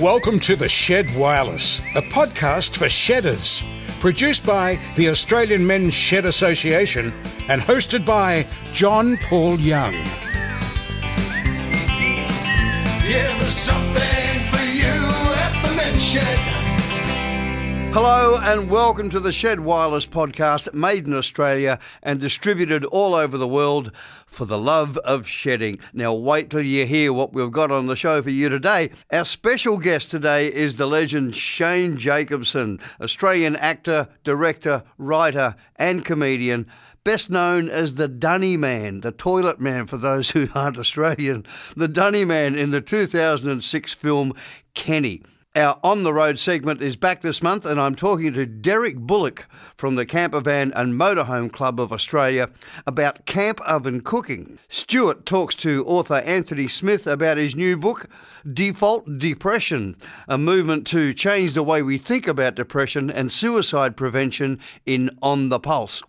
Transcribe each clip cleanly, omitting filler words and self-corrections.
Welcome to The Shed Wireless, a podcast for shedders. Produced by the Australian Men's Shed Association and hosted by John Paul Young. Yeah, there's something for you at the Men's Shed. Hello and welcome to the Shed Wireless podcast, made in Australia and distributed all over the world for the love of shedding. Now wait till you hear what we've got on the show for you today. Our special guest today is the legend Shane Jacobson, Australian actor, director, writer and comedian, best known as the Dunny Man, the toilet man for those who aren't Australian, the Dunny Man in the 2006 film Kenny. Our On the Road segment is back this month and I'm talking to Derek Bullock from the Camper Van and Motorhome Club of Australia about camp oven cooking. Stuart talks to author Anthony Smith about his new book, Default Depression, a movement to change the way we think about depression and suicide prevention in On the Pulse.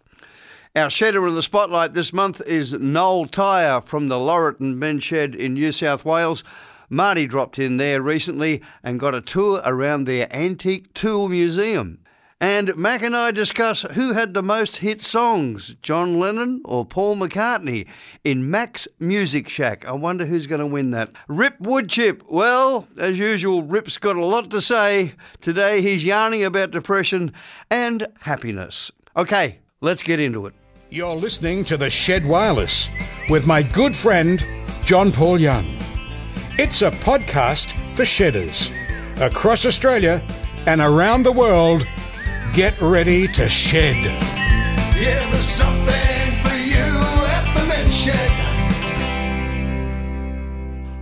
Our shedder in the spotlight this month is Noel Tyre from the Laurieton Men's Shed in New South Wales. Marty dropped in there recently and got a tour around their antique tool museum. And Mac and I discuss who had the most hit songs, John Lennon or Paul McCartney, in Mac's Music Shack. I wonder who's going to win that. Rip Woodchip. Well, as usual, Rip's got a lot to say. Today he's yarning about depression and happiness. Okay, let's get into it. You're listening to The Shed Wireless with my good friend, John Paul Young. It's a podcast for shedders. Across Australia and around the world, get ready to shed. Yeah, there's something for you at the Men's Shed.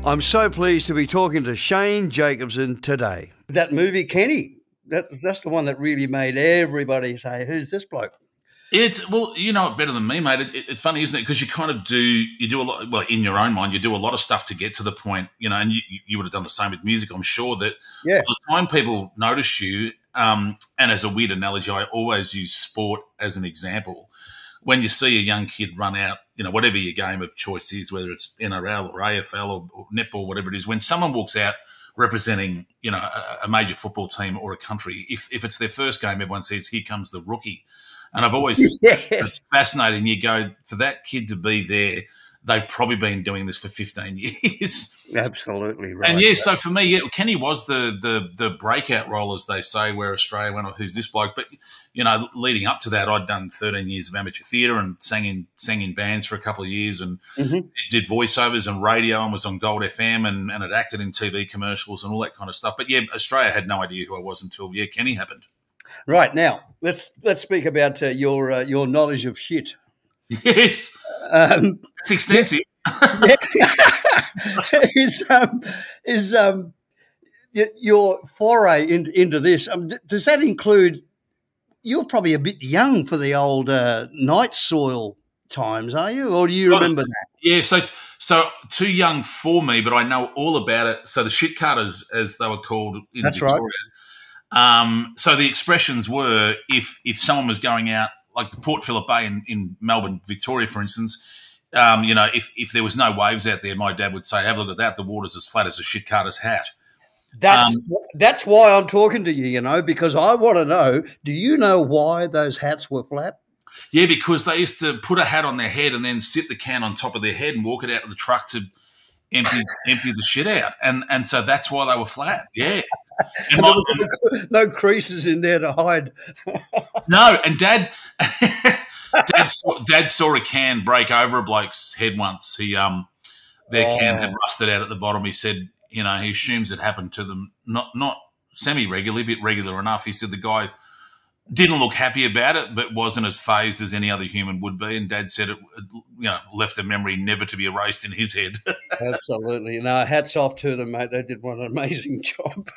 I'm so pleased to be talking to Shane Jacobson today. That movie, Kenny, that's the one that really made everybody say, who's this bloke? It's, well, you know it better than me, mate. It's funny, isn't it? Because you kind of do a lot, well, in your own mind, you do a lot of stuff to get to the point, you know, and you would have done the same with music, I'm sure, that by the time people notice you, and as a weird analogy, I always use sport as an example. When you see a young kid run out, you know, whatever your game of choice is, whether it's NRL or AFL or netball, whatever it is, when someone walks out representing, you know, a major football team or a country, if it's their first game, everyone says, here comes the rookie. And I've always, it's fascinating. You go, for that kid to be there, they've probably been doing this for 15 years. Absolutely right. And so for me, Kenny was the breakout role, as they say, where Australia went, oh, who's this bloke? But, you know, leading up to that, I'd done 13 years of amateur theatre and sang in bands for a couple of years and did voiceovers and radio and was on Gold FM and had acted in TV commercials and all that kind of stuff. But, yeah, Australia had no idea who I was until, Kenny happened. Right. Now, let's speak about your knowledge of shit. Yes. It's extensive. Is your foray into this, does that include, you're probably a bit young for the old night soil times, are you? Or do you remember that? Yeah, so too young for me, but I know all about it. So the shit carters, as they were called in Victoria. Right. So the expressions were, if someone was going out, like the Port Phillip Bay in Melbourne, Victoria, for instance, you know, if there was no waves out there, my dad would say, have a look at that. The water's as flat as a shit carter's hat. That's why I'm talking to you, you know, because I want to know, do you know why those hats were flat? Yeah, because they used to put a hat on their head and then sit the can on top of their head and walk it out to the truck to empty the shit out. And so that's why they were flat. Yeah. And no creases in there to hide. No, and Dad saw a can break over a bloke's head once. Their can had rusted out at the bottom. He said, you know, he assumes it happened to them not semi-regularly, but regular enough. He said the guy didn't look happy about it, but wasn't as phased as any other human would be. And Dad said it, you know, left a memory never to be erased in his head. Absolutely. No, hats off to them, mate. They did one amazing job.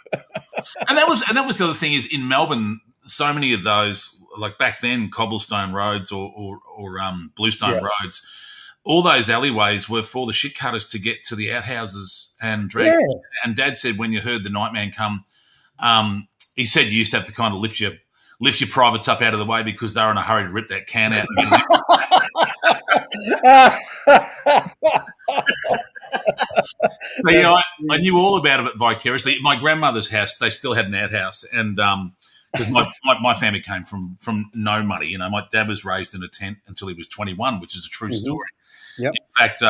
and that was the other thing is in Melbourne, so many of those, like back then, cobblestone roads or bluestone roads, all those alleyways were for the shit cutters to get to the outhouses and drag. Yeah. And Dad said when you heard the nightman come, he said you used to have to kind of lift your privates up out of the way because they were in a hurry to rip that can out. So yeah, I knew all about it vicariously. My grandmother's house, they still had an outhouse, and because my family came from no money. You know, my dad was raised in a tent until he was 21, which is a true story. Yep. In fact,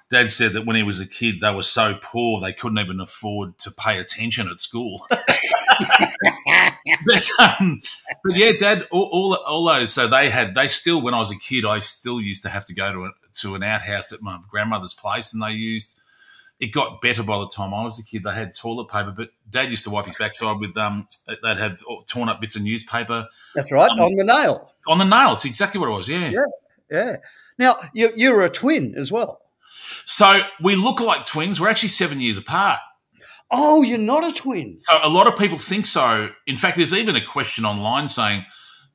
Dad said that when he was a kid, they were so poor they couldn't even afford to pay attention at school. but yeah, Dad, all those. So they still, when I was a kid, I still used to have to go to an outhouse at my grandmother's place, and they used. It got better by the time I was a kid. They had toilet paper, but Dad used to wipe his backside with they'd have torn up bits of newspaper. That's right, on the nail. On the nail, it's exactly what it was. Yeah. Now you're a twin as well. So we look like twins. We're actually 7 years apart. Oh, you're not a twin. So a lot of people think so. In fact, there's even a question online saying,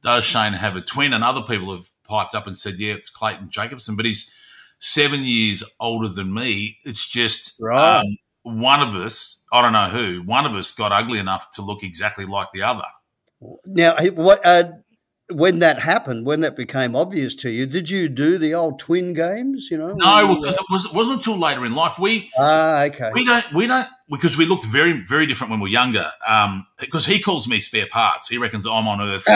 "Does Shane have a twin?" And other people have piped up and said, "Yeah, it's Clayton Jacobson," but he's 7 years older than me. It's just one of us, I don't know who, one of us got ugly enough to look exactly like the other. Now, when that happened, when that became obvious to you, did you do the old twin games? You know, no, because it wasn't until later in life. Okay. We don't because we looked very, very different when we were younger. Because he calls me spare parts. He reckons I'm on Earth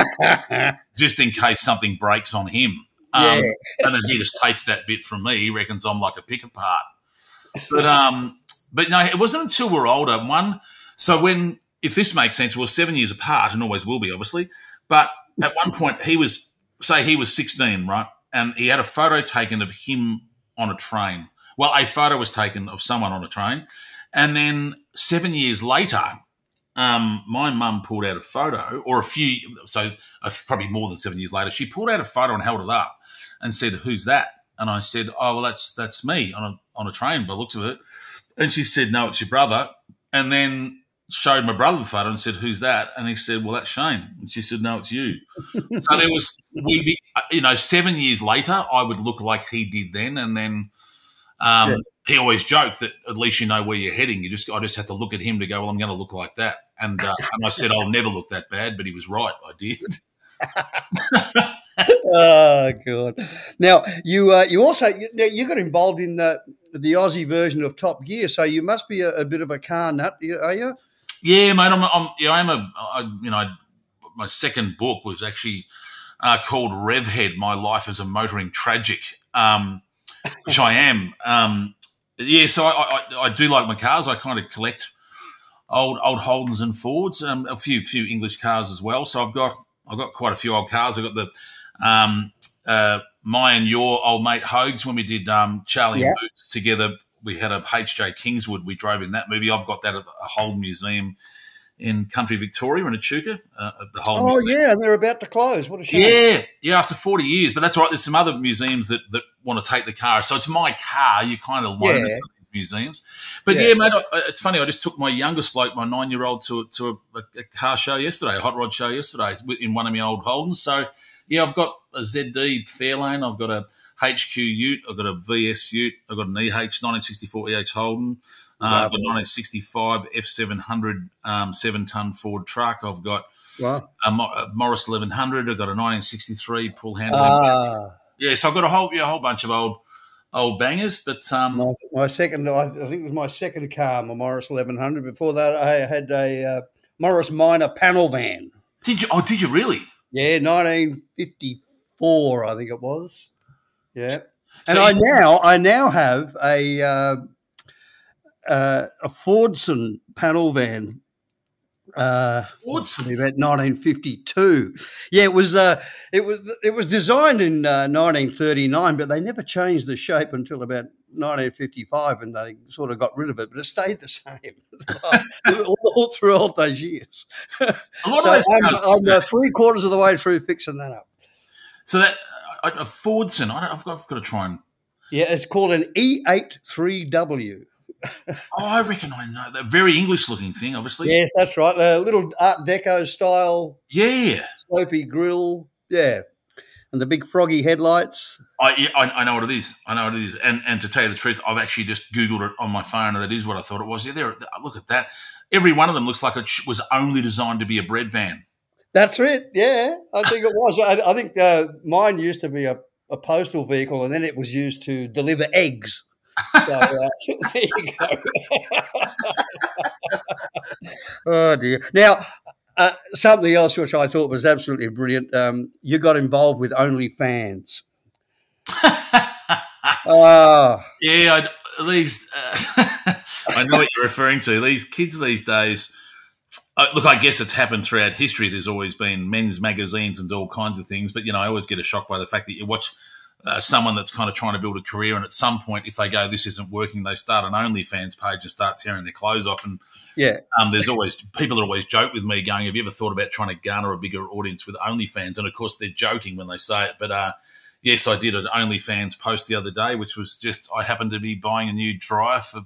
just in case something breaks on him. And then he just takes that bit from me. He reckons I'm like a pick apart. But no, it wasn't until we're older. If this makes sense, we're 7 years apart and always will be, obviously. But at one point, he was 16, right? And he had a photo taken of him on a train. Well, a photo was taken of someone on a train. And then 7 years later, my mum pulled out a photo, probably more than 7 years later, she pulled out a photo and held it up and said, "Who's that?" And I said, "Oh, well, that's me on a train by the looks of it." And she said, "No, it's your brother." And then showed my brother the photo and said, "Who's that?" And he said, "Well, that's Shane." And she said, "No, it's you." So there was, 7 years later, I would look like he did then. And then he always joked that at least you know where you're heading. I just had to look at him to go, well, I'm going to look like that. And I said, I'll never look that bad, but he was right. I did. Oh, God. Now, you also you got involved in the Aussie version of Top Gear, so you must be a bit of a car nut, are you? Yeah, mate. My second book was actually called Revhead, My Life as a Motoring Tragic, which I am. So I do like my cars. I kind of collect old Holdens and Fords, a few English cars as well. So I've got quite a few old cars. I've got the my and your old mate Hogues when we did Charlie and Boots together. We had a H.J. Kingswood. We drove in that movie. I've got that at a Holden Museum in country Victoria in Echuca. At the Holden Museum. Yeah, and they're about to close. What a shame. Yeah, after 40 years. But that's all right. There's some other museums that want to take the car. So it's my car. You kind of loan it to these museums. But yeah, mate, it's funny. I just took my youngest bloke, my 9-year-old, to a car show yesterday, a hot rod show yesterday in one of my old Holdens. So, yeah, I've got a ZD Fairlane. I've got a HQ Ute. I've got a VS Ute. I've got an 1964 EH Holden. I've got a 1965 F700 7-ton Ford truck. I've got a Morris 1100. I've got a 1963 pull handle. Yeah, so I've got a whole bunch of old bangers. But my second, I think it was my second car, my Morris 1100. Before that, I had a Morris Minor panel van. Did you? Oh, did you really? Yeah, 1954, I think it was. Yeah, and I now have a Fordson panel van. Fordson about 1952. Yeah, it was designed in 1939, but they never changed the shape until about 1955, and they sort of got rid of it. But it stayed the same all throughout those years. So I'm 3/4 of the way through fixing that up. So that a Fordson, I've got to try and. Yeah, it's called an E83W. I reckon I know that very English-looking thing. Obviously, yes, that's right. A little Art Deco style, slopey grille, and the big froggy headlights. I know what it is. And to tell you the truth, I've actually just Googled it on my phone, and that is what I thought it was. Yeah, look at that. Every one of them looks like it was only designed to be a bread van. That's it. Yeah, I think it was. I think mine used to be a a postal vehicle, and then it was used to deliver eggs. So there you go. Oh dear. Now, something else which I thought was absolutely brilliant. You got involved with OnlyFans. Yeah, these. I know what you're referring to. These kids these days. Look, I guess it's happened throughout history. There's always been men's magazines and all kinds of things. But, I always get a shock by the fact that you watch someone that's kind of trying to build a career, and at some point, if they go, this isn't working, they start an OnlyFans page and start tearing their clothes off. And there's always people that always joke with me going, have you ever thought about trying to garner a bigger audience with OnlyFans? And, of course, they're joking when they say it. But, yes, I did an OnlyFans post the other day, which was just I happened to be buying a new dryer for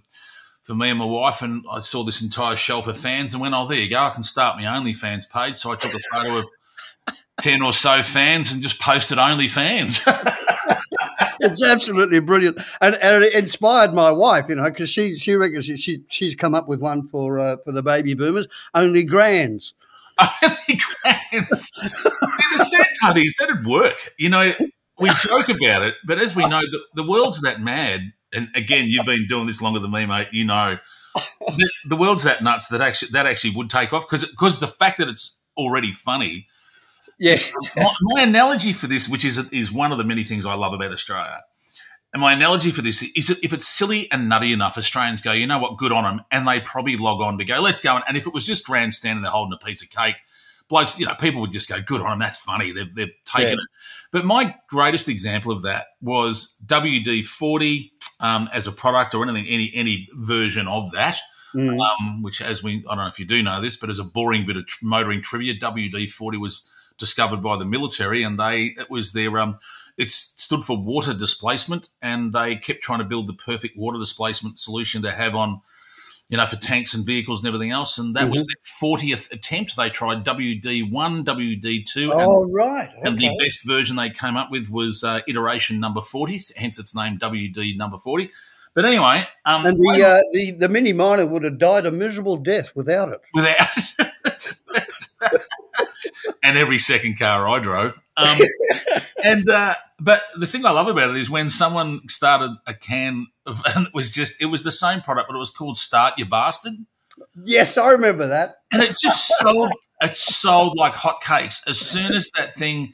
me and my wife, and I saw this entire shelf of fans and went, oh, there you go, I can start my OnlyFans page. So I took a photo of 10 or so fans and just posted OnlyFans. It's absolutely brilliant. And it inspired my wife, because she reckons she's come up with one for the baby boomers, Only Grands. Only Grands. The sad part is that'd work. We joke about it, but as we know, the world's that mad. And again, you've been doing this longer than me, mate. The world's that nuts that actually would take off because the fact that it's already funny. Yes. My analogy for this, which is one of the many things I love about Australia, and my analogy for this is that if it's silly and nutty enough, Australians go, you know what, good on them, and they probably log on to go, let's go. And if it was just grandstanding, they're holding a piece of cake, blokes, people would just go, good on them, that's funny. They've taken it. But my greatest example of that was WD-40. As a product or anything, any version of that, which I don't know if you do know this, but as a boring bit of motoring trivia, WD-40 was discovered by the military, and it stood for water displacement, and they kept trying to build the perfect water displacement solution to have on, for tanks and vehicles and everything else. And that was their 40th attempt. They tried WD-1, WD-2. Right. Okay. And the best version they came up with was iteration number 40, hence its name WD number 40. But anyway. And the Mini Miner would have died a miserable death without it. And every second car I drove. But the thing I love about it is when someone started a can of, and it was the same product, but it was called Start You Bastard. Yes, I remember that. And it just sold like hotcakes. As soon as that thing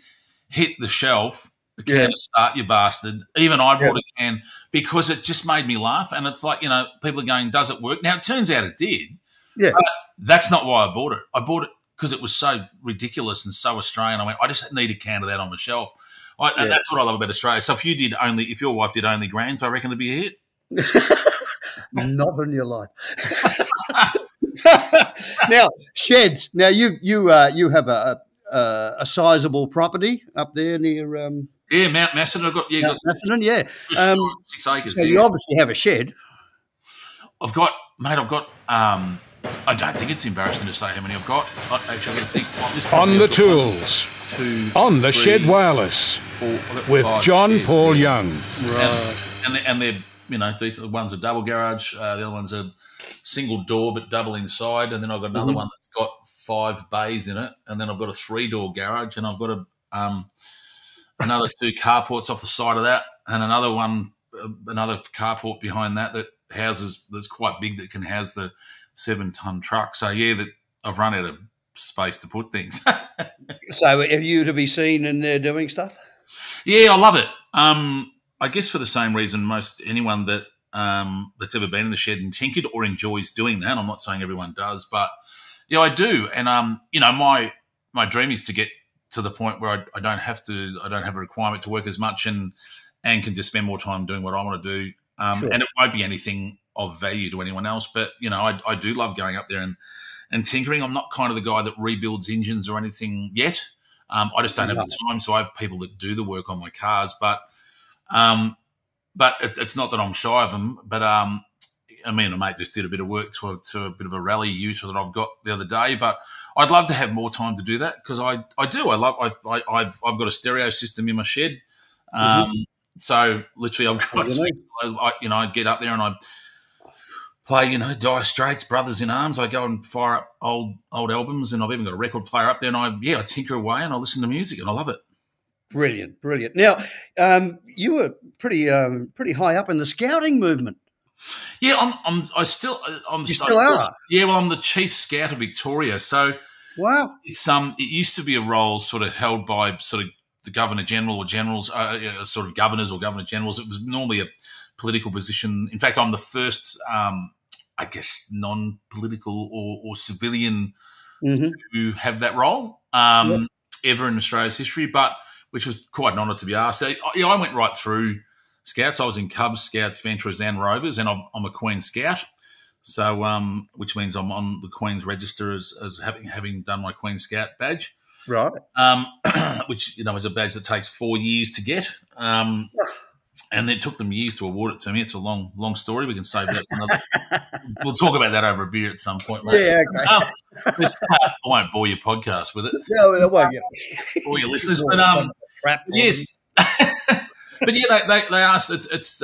hit the shelf, the can of Start You Bastard, even I bought a can because it just made me laugh. And it's like, people are going, does it work? Now, it turns out it did. Yeah. But that's not why I bought it. I bought it because it was so ridiculous and so Australian. I went, I just need a can of that on the shelf. And that's what I love about Australia. So if your wife did Only Grands, I reckon it'd be a hit. Not in your life. Now, sheds. Now you have a sizable property up there near. Mount Macedon. Mount Macedon. Yeah, 6 acres. So you obviously have a shed. I've got. I don't think it's embarrassing to say how many I've got. Actually, I think on the tools. On the Shed Wireless 4, with John sheds, Paul Young. Right. And they're, decent. One's a double garage. The other one's a single door but double inside. And then I've got another one that's got 5 bays in it. And then I've got a 3-door garage. And I've got another 2 carports off the side of that. And another carport behind that that's quite big that can house the 7-ton truck. So, that I've run out of space to put things. So are you to be seen in there doing stuff? Yeah, I love it. I guess for the same reason most anyone that that's ever been in the shed and tinkered or enjoys doing that. I'm not saying everyone does, but I do. And my dream is to get to the point where I don't have a requirement to work as much and can just spend more time doing what I want to do. Sure. And it won't be anything of value to anyone else, but I do love going up there and tinkering. I'm not kind of the guy that rebuilds engines or anything yet. I just don't have the time, so I have people that do the work on my cars. But it's not that I'm shy of them. But me and a mate just did a bit of work to a bit of a rally ute that I've got the other day. But I'd love to have more time to do that because I do. I've got a stereo system in my shed. So literally, I've got. I get up there and I play, Dire Straits, Brothers in Arms. I go and fire up old albums, and I've even got a record player up there, and I tinker away and I listen to music, and I love it. Brilliant, brilliant. Now, you were pretty high up in the scouting movement. Yeah, I'm You still are? Yeah, well, I'm the chief scout of Victoria. So Wow. it used to be a role sort of held by sort of the Governor General or generals, sort of governors or Governor Generals. It was normally a political position. In fact, I'm the first, I guess, non-political or civilian to have that role ever in Australia's history, but which was quite an honour to be asked. So, I went right through Scouts. I was in Cubs, Scouts, Venturers and Rovers, and I'm a Queen Scout. So, which means I'm on the Queen's Register as having done my Queen Scout badge. Right. Which, is a badge that takes 4 years to get. And it took them years to award it to me. It's a long story. We can save that for another. We'll talk about that over a beer at some point, mate. Yeah, okay. I won't bore your podcast with it. No, it won't. Or your listeners. But, yes. But yeah, they asked. It's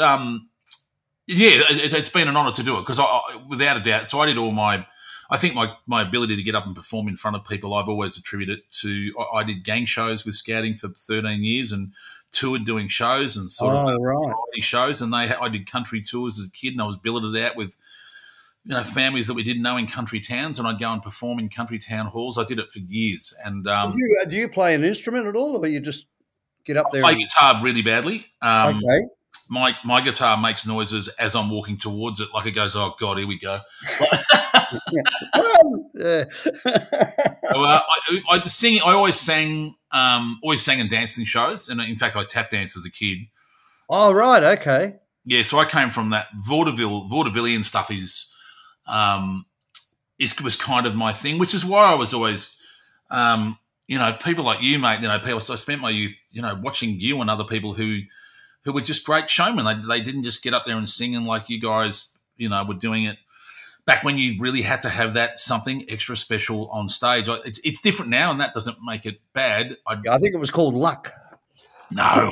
been an honour to do it because without a doubt. So I did all my. I think my ability to get up and perform in front of people, I've always attributed to. I did gang shows with scouting for 13 years and toured doing shows and sort of variety shows. And I did country tours as a kid, and I was billeted out with families that we didn't know in country towns, and I'd go and perform in country town halls. I did it for years. And do you play an instrument at all, or you just get up there? I play guitar really badly. Okay. My guitar makes noises as I'm walking towards it, like it goes, "Oh God, here we go." Singing. I always sang and danced in shows, and in fact, I tap danced as a kid. Oh right, okay. Yeah, so I came from that vaudevillian stuff was kind of my thing, which is why I was always, people like you, mate. I spent my youth, watching you and other people who were just great showmen. They didn't just get up there and sing and like you guys, were doing it back when you really had to have that something extra special on stage. It's different now, and that doesn't make it bad. I think it was called luck. No, I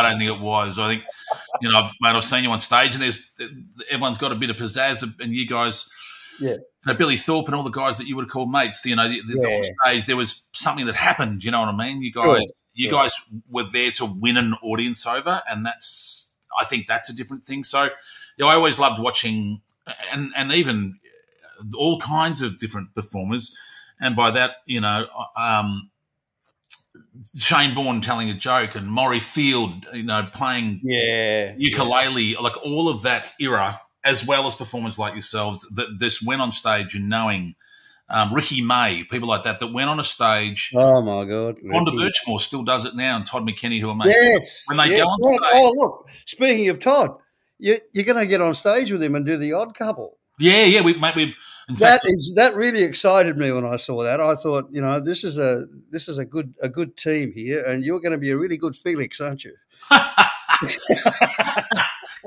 don't think it was. I think, I've seen you on stage, and everyone's got a bit of pizzazz, and you guys, Billy Thorpe and all the guys that you would have called mates. On stage there was something that happened. You know what I mean? You guys were there to win an audience over, and I think that's a different thing. So, I always loved watching, and even all kinds of different performers, and by that, Shane Bourne telling a joke and Maury Field, playing ukulele, like all of that era, as well as performers like yourselves that this went on stage and knowing Ricky May, people like that went on a stage. Oh my God! Rhonda Birchmore still does it now, and Todd McKinney, who are amazing. When they go on stage. Oh look! Speaking of Todd, you're going to get on stage with him and do the Odd Couple. Yeah. That really excited me when I saw that. I thought, this is a good team here, and you're going to be a really good Felix, aren't you?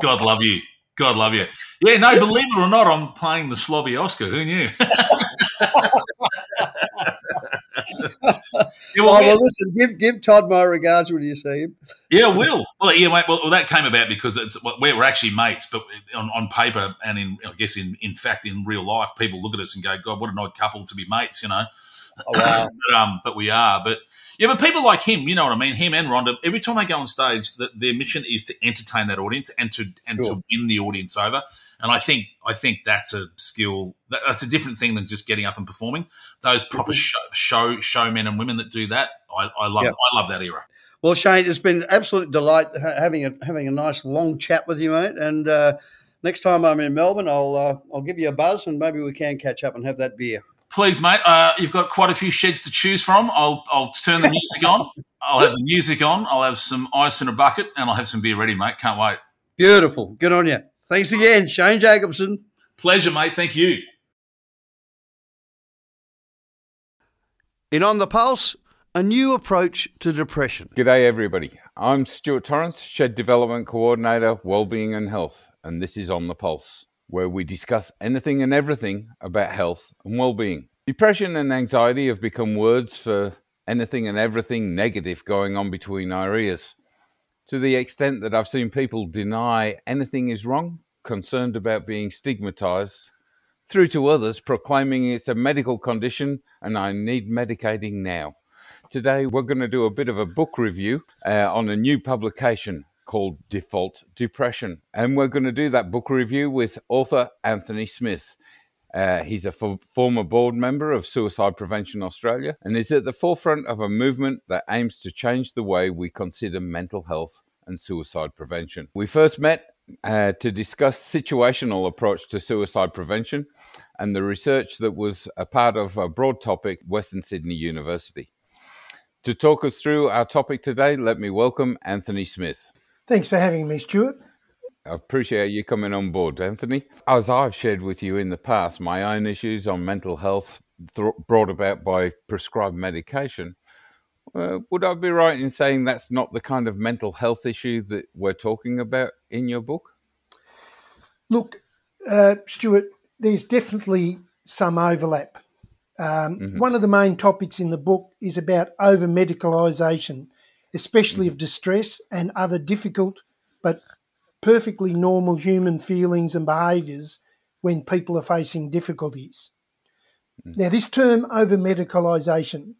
God love you. God love you. Yeah, no, believe it or not, I'm playing the slobby Oscar. Who knew? Listen, give Todd my regards when you see him. Yeah, I will. Well, yeah, mate. Well, that came about because we're actually mates, but on paper and in fact, in real life, people look at us and go, "God, what an odd couple to be mates," Oh, wow. but we are. But people like him, you know what I mean. Him and Rhonda. Every time they go on stage, their mission is to entertain that audience and to win the audience over. And I think that's a skill. That's a different thing than just getting up and performing. Those proper showmen and women that do that, I love that era. Well, Shane, it's been an absolute delight having a nice long chat with you, mate. And next time I'm in Melbourne, I'll give you a buzz, and maybe we can catch up and have that beer. Please, mate. You've got quite a few sheds to choose from. I'll turn the music on. I'll have the music on. I'll have some ice in a bucket, and I'll have some beer ready, mate. Can't wait. Beautiful. Good on you. Thanks again, Shane Jacobson. Pleasure, mate. Thank you. In On the Pulse, a new approach to depression. G'day, everybody. I'm Stuart Torrance, Shed Development Coordinator, Wellbeing and Health, and this is On the Pulse, where we discuss anything and everything about health and well-being. Depression and anxiety have become words for anything and everything negative going on between our ears, to the extent that I've seen people deny anything is wrong, concerned about being stigmatized, through to others proclaiming it's a medical condition and I need medicating now. Today we're going to do a bit of a book review on a new publication called Default Depression. And we're going to do that book review with author Anthony Smith. He's a former board member of Suicide Prevention Australia and is at the forefront of a movement that aims to change the way we consider mental health and suicide prevention. We first met to discuss situational approach to suicide prevention and the research that was a part of a broad topic, Western Sydney University. To talk us through our topic today, let me welcome Anthony Smith. Thanks for having me, Stuart. I appreciate you coming on board, Anthony. As I've shared with you in the past, my own issues on mental health brought about by prescribed medication. Would I be right in saying that's not the kind of mental health issue that we're talking about in your book? Look, Stuart, there's definitely some overlap. One of the main topics in the book is about over-medicalisation, especially of distress and other difficult but perfectly normal human feelings and behaviours when people are facing difficulties. Now, this term over-medicalisation,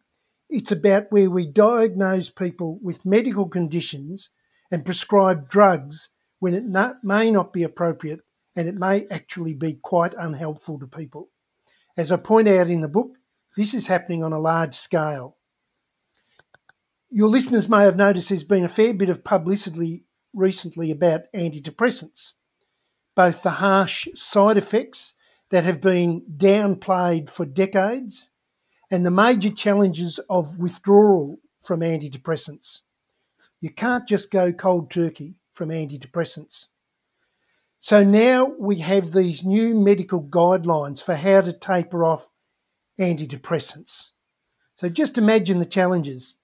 it's about where we diagnose people with medical conditions and prescribe drugs when it may not be appropriate and it may actually be quite unhelpful to people. As I point out in the book, this is happening on a large scale. Your listeners may have noticed there's been a fair bit of publicity recently about antidepressants, both the harsh side effects that have been downplayed for decades and the major challenges of withdrawal from antidepressants. You can't just go cold turkey from antidepressants. So now we have these new medical guidelines for how to taper off antidepressants. So just imagine the challenges,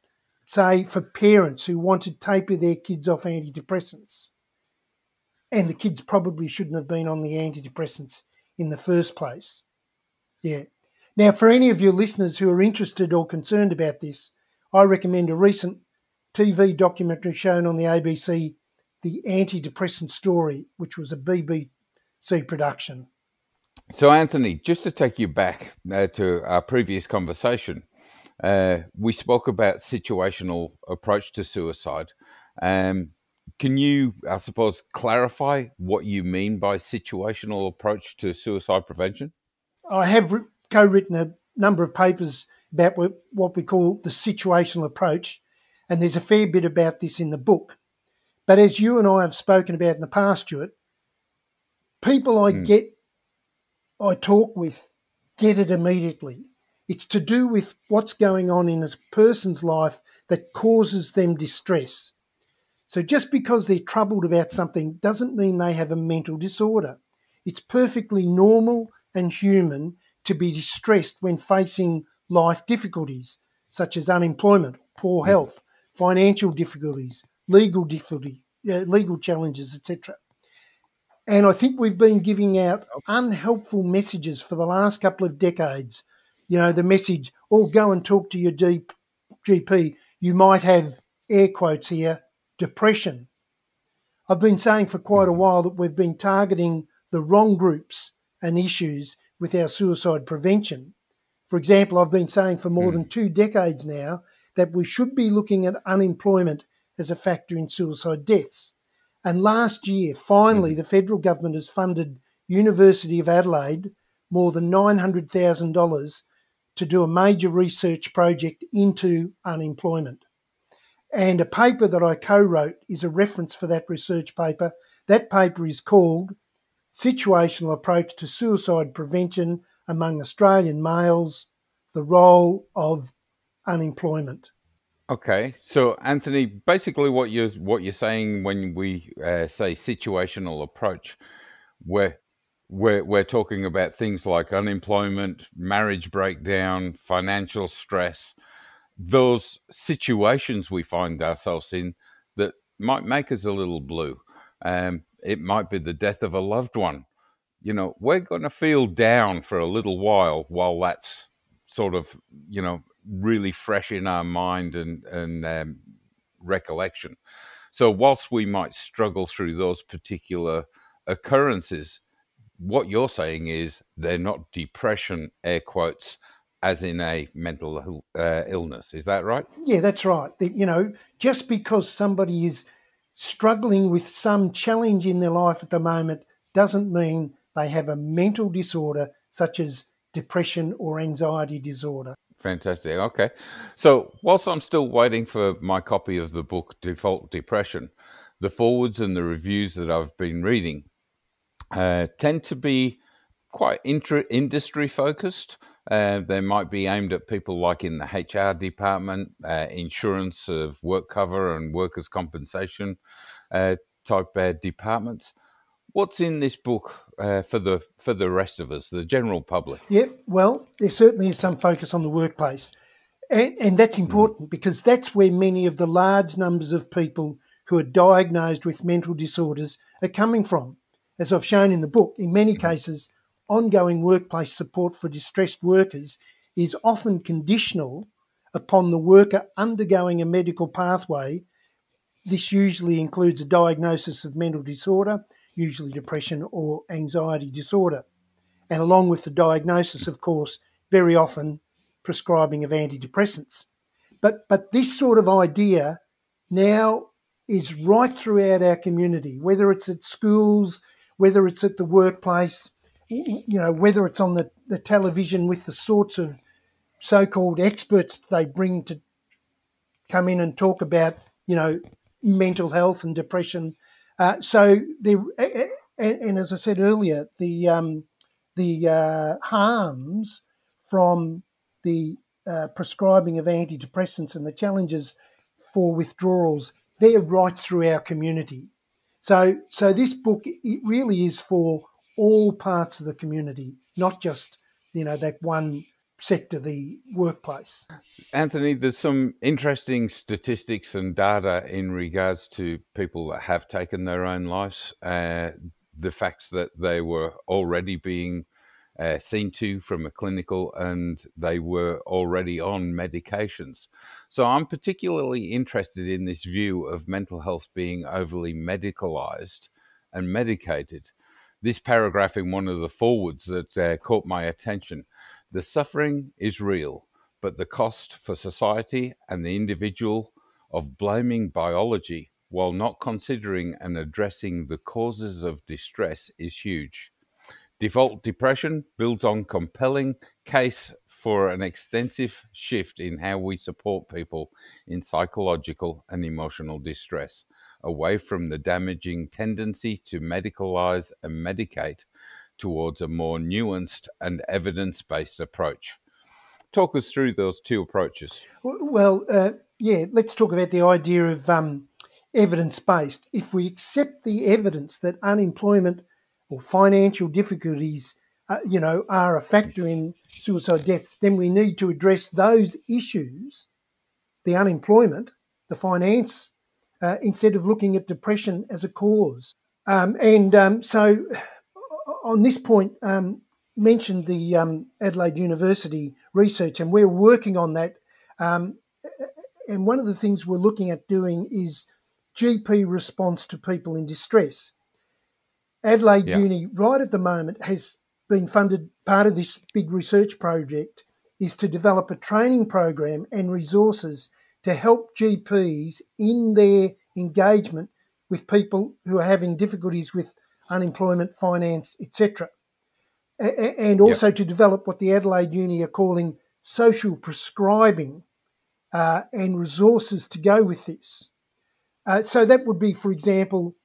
say, for parents who want to taper their kids off antidepressants. And the kids probably shouldn't have been on the antidepressants in the first place. Yeah. Now, for any of your listeners who are interested or concerned about this, I recommend a recent TV documentary shown on the ABC, The Antidepressant Story, which was a BBC production. So, Anthony, just to take you back to our previous conversation, we spoke about situational approach to suicide. Can you, I suppose, clarify what you mean by situational approach to suicide prevention? I have co-written a number of papers about what we call the situational approach, and there's a fair bit about this in the book. But as you and I have spoken about in the past, Stuart, people I talk with get it immediately. It's to do with what's going on in a person's life that causes them distress. So just because they're troubled about something doesn't mean they have a mental disorder. It's perfectly normal and human to be distressed when facing life difficulties, such as unemployment, poor health, financial difficulties, legal challenges, etc. And I think we've been giving out unhelpful messages for the last couple of decades. You know, the message, go and talk to your GP. You might have, air quotes here, depression. I've been saying for quite a while that we've been targeting the wrong groups and issues with our suicide prevention. For example, I've been saying for more than 2 decades now that we should be looking at unemployment as a factor in suicide deaths. And last year, finally, the federal government has funded University of Adelaide more than $900,000 to do a major research project into unemployment. And a paper that I co-wrote is a reference for that research paper. That paper is called Situational Approach to Suicide Prevention Among Australian Males, the Role of Unemployment. Okay, so Anthony, basically what you're saying when we say situational approach, we're talking about things like unemployment, marriage breakdown, financial stress, those situations we find ourselves in that might make us a little blue. It might be the death of a loved one. You know, we're going to feel down for a little while that's sort of, really fresh in our mind and recollection. So whilst we might struggle through those particular occurrences, what you're saying is they're not depression, air quotes, as in a mental illness. Is that right? Yeah, that's right. Just because somebody is struggling with some challenge in their life at the moment doesn't mean they have a mental disorder such as depression or anxiety disorder. Fantastic. Okay. So whilst I'm still waiting for my copy of the book Default Depression, the forwards and the reviews that I've been reading tend to be quite industry focused. They might be aimed at people like in the HR department, insurance of work cover and workers' compensation type departments. What's in this book for the rest of us, the general public? Yeah, well, there certainly is some focus on the workplace. And that's important because that's where many of the large numbers of people who are diagnosed with mental disorders are coming from. As I've shown in the book, in many cases, ongoing workplace support for distressed workers is often conditional upon the worker undergoing a medical pathway. This usually includes a diagnosis of mental disorder, usually depression or anxiety disorder. And along with the diagnosis, of course, very often prescribing of antidepressants. But this sort of idea now is right throughout our community, whether it's at schools, whether it's at the workplace, whether it's on the television with the sorts of so-called experts they bring to come in and talk about, mental health and depression. And as I said earlier, the harms from the prescribing of antidepressants and the challenges for withdrawals, they're right through our community. So this book, it really is for all parts of the community, not just, that one sector, the workplace. Anthony, there's some interesting statistics and data in regards to people that have taken their own lives, the facts that they were already being seen to from a clinical and they were already on medications. So I'm particularly interested in this view of mental health being overly medicalized and medicated. This paragraph in one of the forwards that caught my attention: the suffering is real, but the cost for society and the individual of blaming biology while not considering and addressing the causes of distress is huge. Default Depression builds on compelling case for an extensive shift in how we support people in psychological and emotional distress, away from the damaging tendency to medicalize and medicate towards a more nuanced and evidence-based approach. Talk us through those two approaches. Well, let's talk about the idea of evidence-based. If we accept the evidence that unemployment or financial difficulties, are a factor in suicide deaths, then we need to address those issues, the unemployment, the finance, instead of looking at depression as a cause. So on this point, mentioned the Adelaide University research, and we're working on that. And one of the things we're looking at doing is GP response to people in distress. Adelaide Uni, right at the moment, has been funded. Part of this big research project is to develop a training program and resources to help GPs in their engagement with people who are having difficulties with unemployment, finance, etc. And also to develop what the Adelaide Uni are calling social prescribing and resources to go with this. So that would be, for example,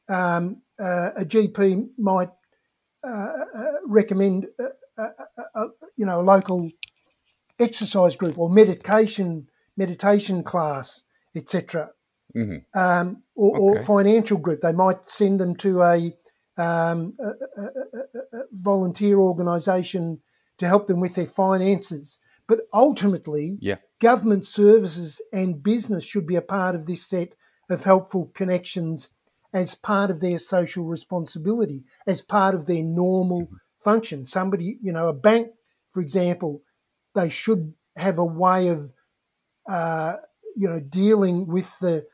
a GP might recommend a local exercise group or meditation class, etc. Or financial group. They might send them to a volunteer organisation to help them with their finances. But ultimately, government services and business should be a part of this set of helpful connections as part of their social responsibility, as part of their normal function. Somebody, a bank, for example, they should have a way of, dealing with the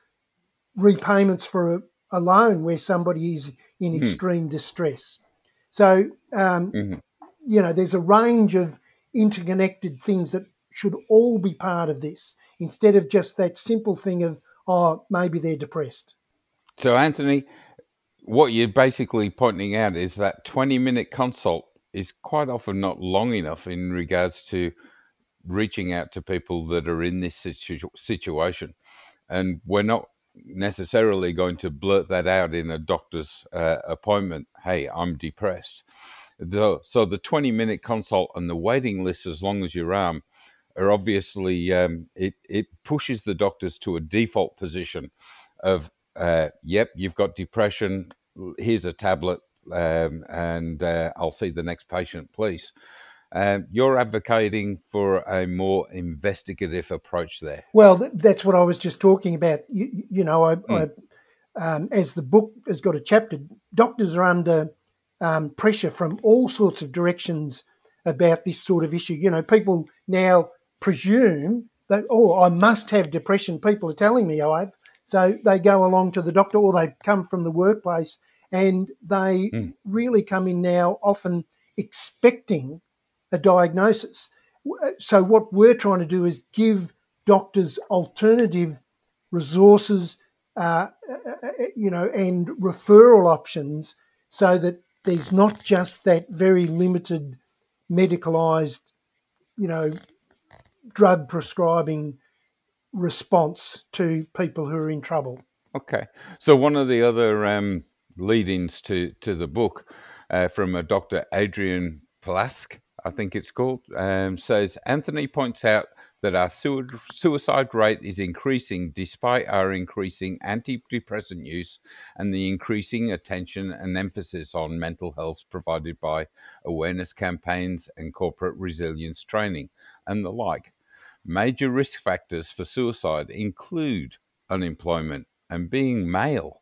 repayments for a loan where somebody is in extreme distress. So, there's a range of interconnected things that should all be part of this, instead of just that simple thing of, oh, maybe they're depressed. So, Anthony, what you're basically pointing out is that 20-minute consult is quite often not long enough in regards to reaching out to people that are in this situation. And we're not necessarily going to blurt that out in a doctor's appointment. Hey, I'm depressed. So the 20-minute consult and the waiting list, as long as your arm, are obviously, it pushes the doctors to a default position of, yep, you've got depression, here's a tablet, and I'll see the next patient, please. You're advocating for a more investigative approach there. Well, that's what I was just talking about. As the book has got a chapter, doctors are under pressure from all sorts of directions about this sort of issue. People now presume that, oh, I must have depression. People are telling me I have. So they go along to the doctor, or they come from the workplace, and they really come in now often expecting a diagnosis. So what we're trying to do is give doctors alternative resources, and referral options, so that there's not just that very limited medicalised, drug prescribing response to people who are in trouble. Okay. So one of the other lead-ins to the book from a Dr. Adrian Plask, I think it's called, says, Anthony points out that our suicide rate is increasing despite our increasing antidepressant use and the increasing attention and emphasis on mental health provided by awareness campaigns and corporate resilience training and the like. Major risk factors for suicide include unemployment and being male,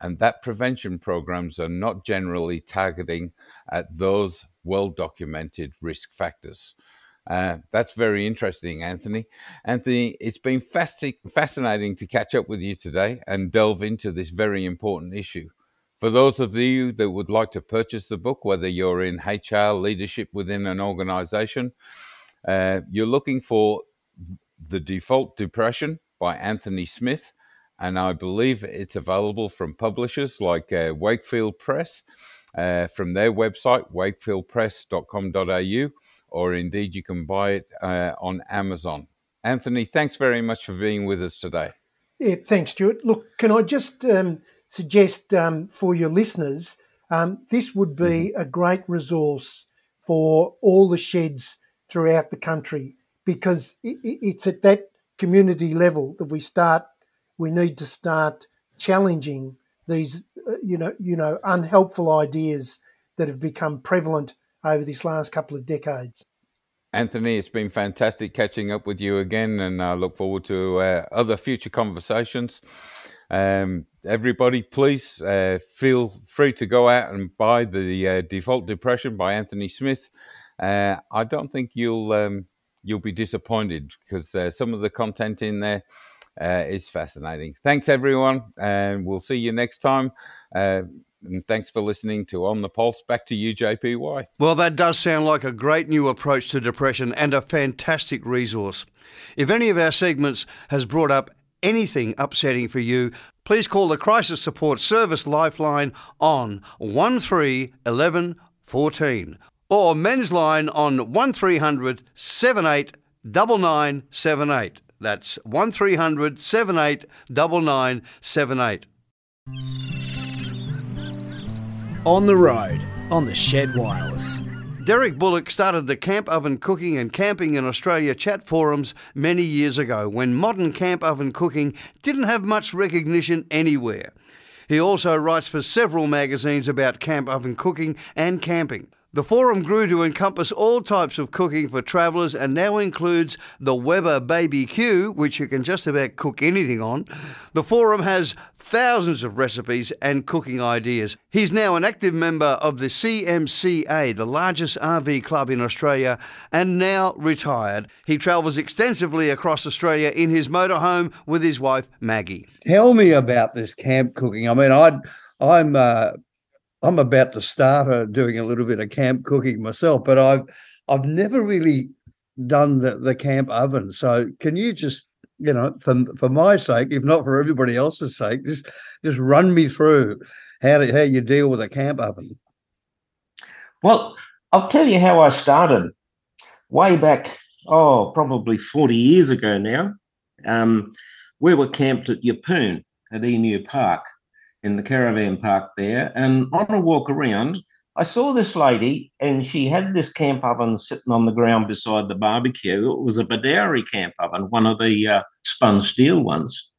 and that prevention programs are not generally targeting at those well-documented risk factors. That's very interesting, Anthony. Anthony, it's been fascinating to catch up with you today and delve into this very important issue. For those of you that would like to purchase the book, whether you're in HR leadership within an organization, you're looking for The Default Depression by Anthony Smith, and I believe it's available from publishers like Wakefield Press, from their website, wakefieldpress.com.au, or indeed you can buy it on Amazon. Anthony, thanks very much for being with us today. Yeah, thanks, Stuart. Look, can I just suggest for your listeners, this would be a great resource for all the sheds throughout the country, because it's at that community level that we need to start challenging these, unhelpful ideas that have become prevalent over this last couple of decades. Anthony, it's been fantastic catching up with you again, and I look forward to other future conversations. Everybody, please feel free to go out and buy The Default Depression by Anthony Smith. I don't think you'll be disappointed, because some of the content in there is fascinating. Thanks, everyone, and we'll see you next time. And thanks for listening to On the Pulse. Back to you, JPY. Well, that does sound like a great new approach to depression and a fantastic resource. If any of our segments has brought up anything upsetting for you, please call the Crisis Support Service Lifeline on 1311 14 or Men's Line on 1300 78 9978. That's 1300 78 9978. On the road, on the Shed Wireless. Derek Bullock started the Camp Oven Cooking and Camping in Australia chat forums many years ago, when modern camp oven cooking didn't have much recognition anywhere. He also writes for several magazines about camp oven cooking and camping. The forum grew to encompass all types of cooking for travellers and now includes the Weber Baby Q, which you can just about cook anything on. The forum has thousands of recipes and cooking ideas. He's now an active member of the CMCA, the largest RV club in Australia, and now retired. He travels extensively across Australia in his motorhome with his wife, Maggie. Tell me about this camp cooking. I mean, I'm about to start doing a little bit of camp cooking myself, but I've never really done the camp oven. So can you just, for my sake, if not for everybody else's sake, just run me through how you deal with a camp oven? Well, I'll tell you how I started. Way back, probably 40 years ago now, we were camped at Yeppoon at Emu Park in the caravan park there. And on a walk around, I saw this lady and she had this camp oven sitting on the ground beside the barbecue. It was a Badawi camp oven, one of the spun steel ones.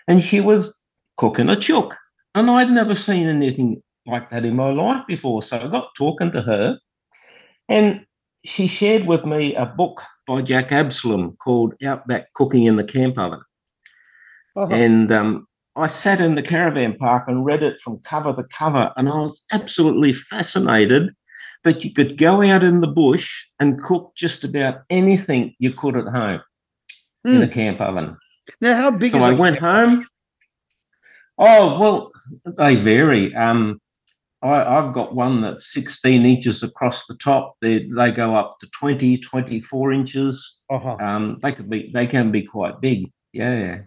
And she was cooking a chook. And I'd never seen anything like that in my life before. So I got talking to her and she shared with me a book by Jack Absalom called Outback Cooking in the Camp Oven. Uh-huh. And I sat in the caravan park and read it from cover to cover, and I was absolutely fascinated that you could go out in the bush and cook just about anything you could at home in a camp oven. Now, how big is it? So I went home. Oh, well, they vary. I've got one that's 16 inches across the top. They go up to 20, 24 inches. Uh-huh. They can be quite big. Yeah.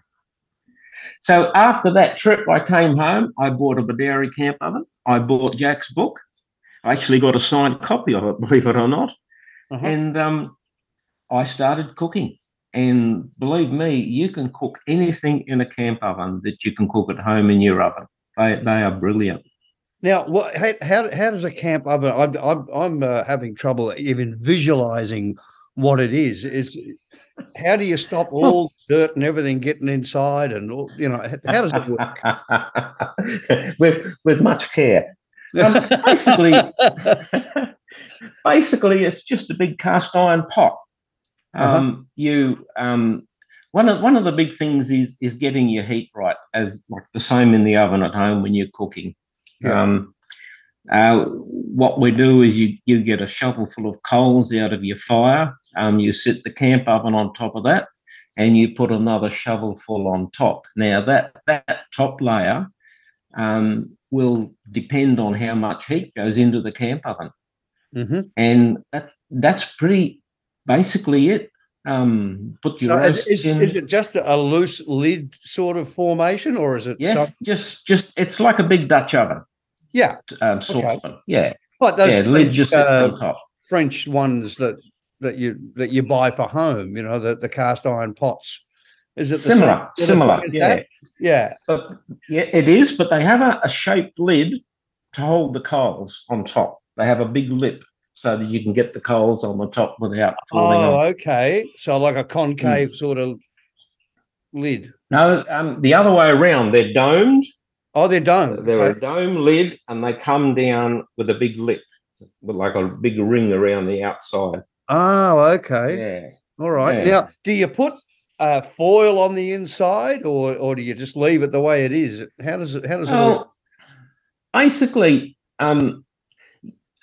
So after that trip, I came home. I bought a Badawi camp oven. I bought Jack's book. I actually got a signed copy of it, believe it or not. Uh-huh. And I started cooking. And believe me, you can cook anything in a camp oven that you can cook at home in your oven. They are brilliant. Now, how does a camp oven? I'm having trouble even visualizing what it is. How do you stop all dirt and everything getting inside? And how does it work? with much care. Basically, it's just a big cast iron pot. One of the big things is getting your heat right, as like the same in the oven at home when you're cooking. Yeah. What we do is you get a shovel full of coals out of your fire. You sit the camp oven on top of that, and you put another shovelful on top. Now that top layer will depend on how much heat goes into the camp oven, and that's pretty basically it. Put your roasts in. Is it just a loose lid sort of formation, or is it? Yes, just it's like a big Dutch oven. Yeah. Saucepan. Yeah. Like those lid just sits on top. French ones that you buy for home, the cast iron pots. Is it similar? Yeah. Yeah. But it is, but they have a shaped lid to hold the coals on top. They have a big lip so that you can get the coals on the top without falling off. Okay. So like a concave sort of lid. No, the other way around. They're domed. Oh, they're domed. They're a dome lid, and they come down with a big lip, with like a big ring around the outside. Oh, okay. Yeah. All right. Yeah. Now, do you put foil on the inside, or do you just leave it the way it is? How does it work? Basically, a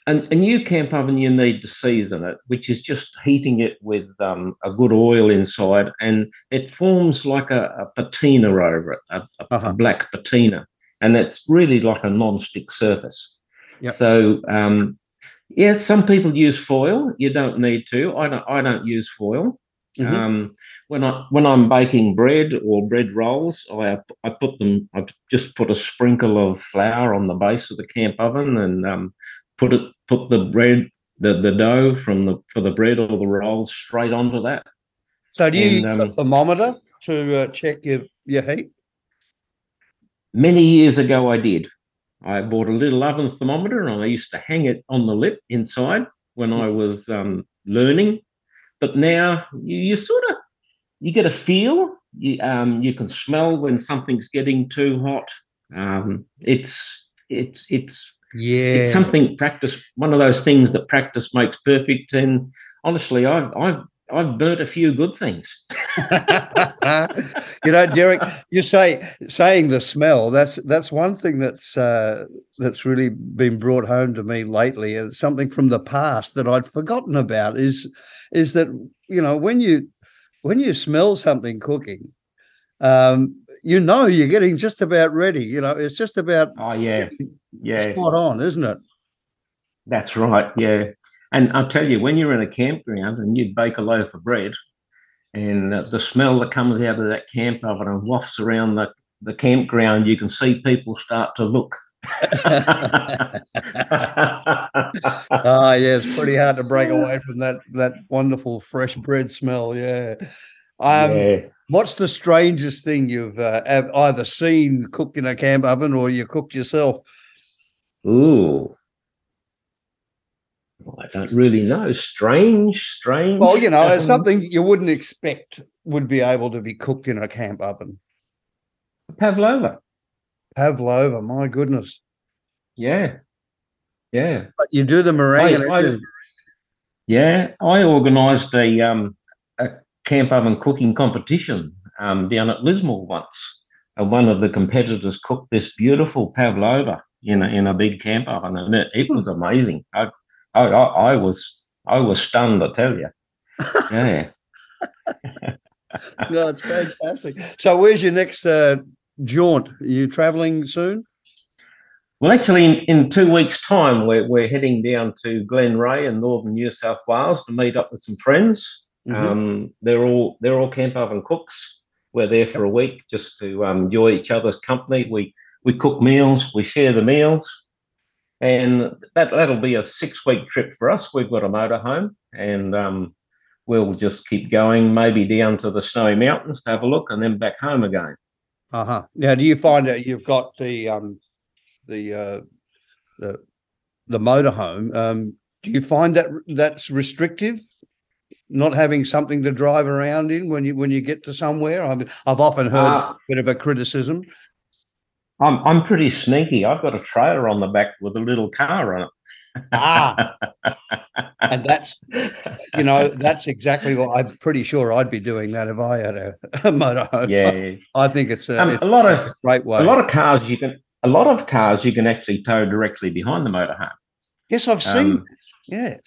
new camp oven, you need to season it, which is just heating it with a good oil inside, and it forms like a patina over it, a black patina, and it's really like a non-stick surface. Yep. So, some people use foil. You don't need to. I don't use foil. Mm-hmm. When I'm baking bread or bread rolls, I just put a sprinkle of flour on the base of the camp oven and put the bread, the dough for the bread or the rolls straight onto that. So do you use a thermometer to check your heat? Many years ago, I did. I bought a little oven thermometer and I used to hang it on the lip inside when I was learning. But now you get a feel. You can smell when something's getting too hot. It's something practice. One of those things that practice makes perfect. And honestly, I've burnt a few good things. Derek, you saying the smell. That's one thing that's really been brought home to me lately, and something from the past that I'd forgotten about is that when you smell something cooking, you're getting just about ready. It's just about spot on, isn't it? That's right. Yeah. And I'll tell you, when you're in a campground and you bake a loaf of bread, and the smell that comes out of that camp oven and wafts around the campground, you can see people start to look. Yeah, it's pretty hard to break away from that wonderful fresh bread smell. Yeah. What's the strangest thing you've either seen cooked in a camp oven or you cooked yourself? Ooh. I don't really know. Strange. Well, it's something you wouldn't expect would be able to be cooked in a camp oven. Pavlova, my goodness. Yeah. But you do the meringue and everything. I organised a camp oven cooking competition down at Lismore once. And one of the competitors cooked this beautiful pavlova in a big camp oven, and it was amazing. I was stunned, I tell you. Yeah. No, it's fantastic. So where's your next jaunt? Are you travelling soon? Well, actually, in 2 weeks' time, we're heading down to Glenray in northern New South Wales to meet up with some friends. Mm-hmm. They're all camp oven cooks. We're there for a week just to enjoy each other's company. We cook meals, we share the meals, and that'll be a 6-week trip for us. We've got a motorhome, and we'll just keep going, maybe down to the Snowy Mountains to have a look, and then back home again. Now, do you find that you've got the motorhome? Do you find that's restrictive, not having something to drive around in when you get to somewhere? I've often heard a bit of a criticism. I'm pretty sneaky. I've got a trailer on the back with a little car on it. And that's exactly what I'm pretty sure I'd be doing that if I had a motorhome. Yeah, I think it's a great way. A lot of cars you can actually tow directly behind the motorhome. Yes, I've seen. Yes.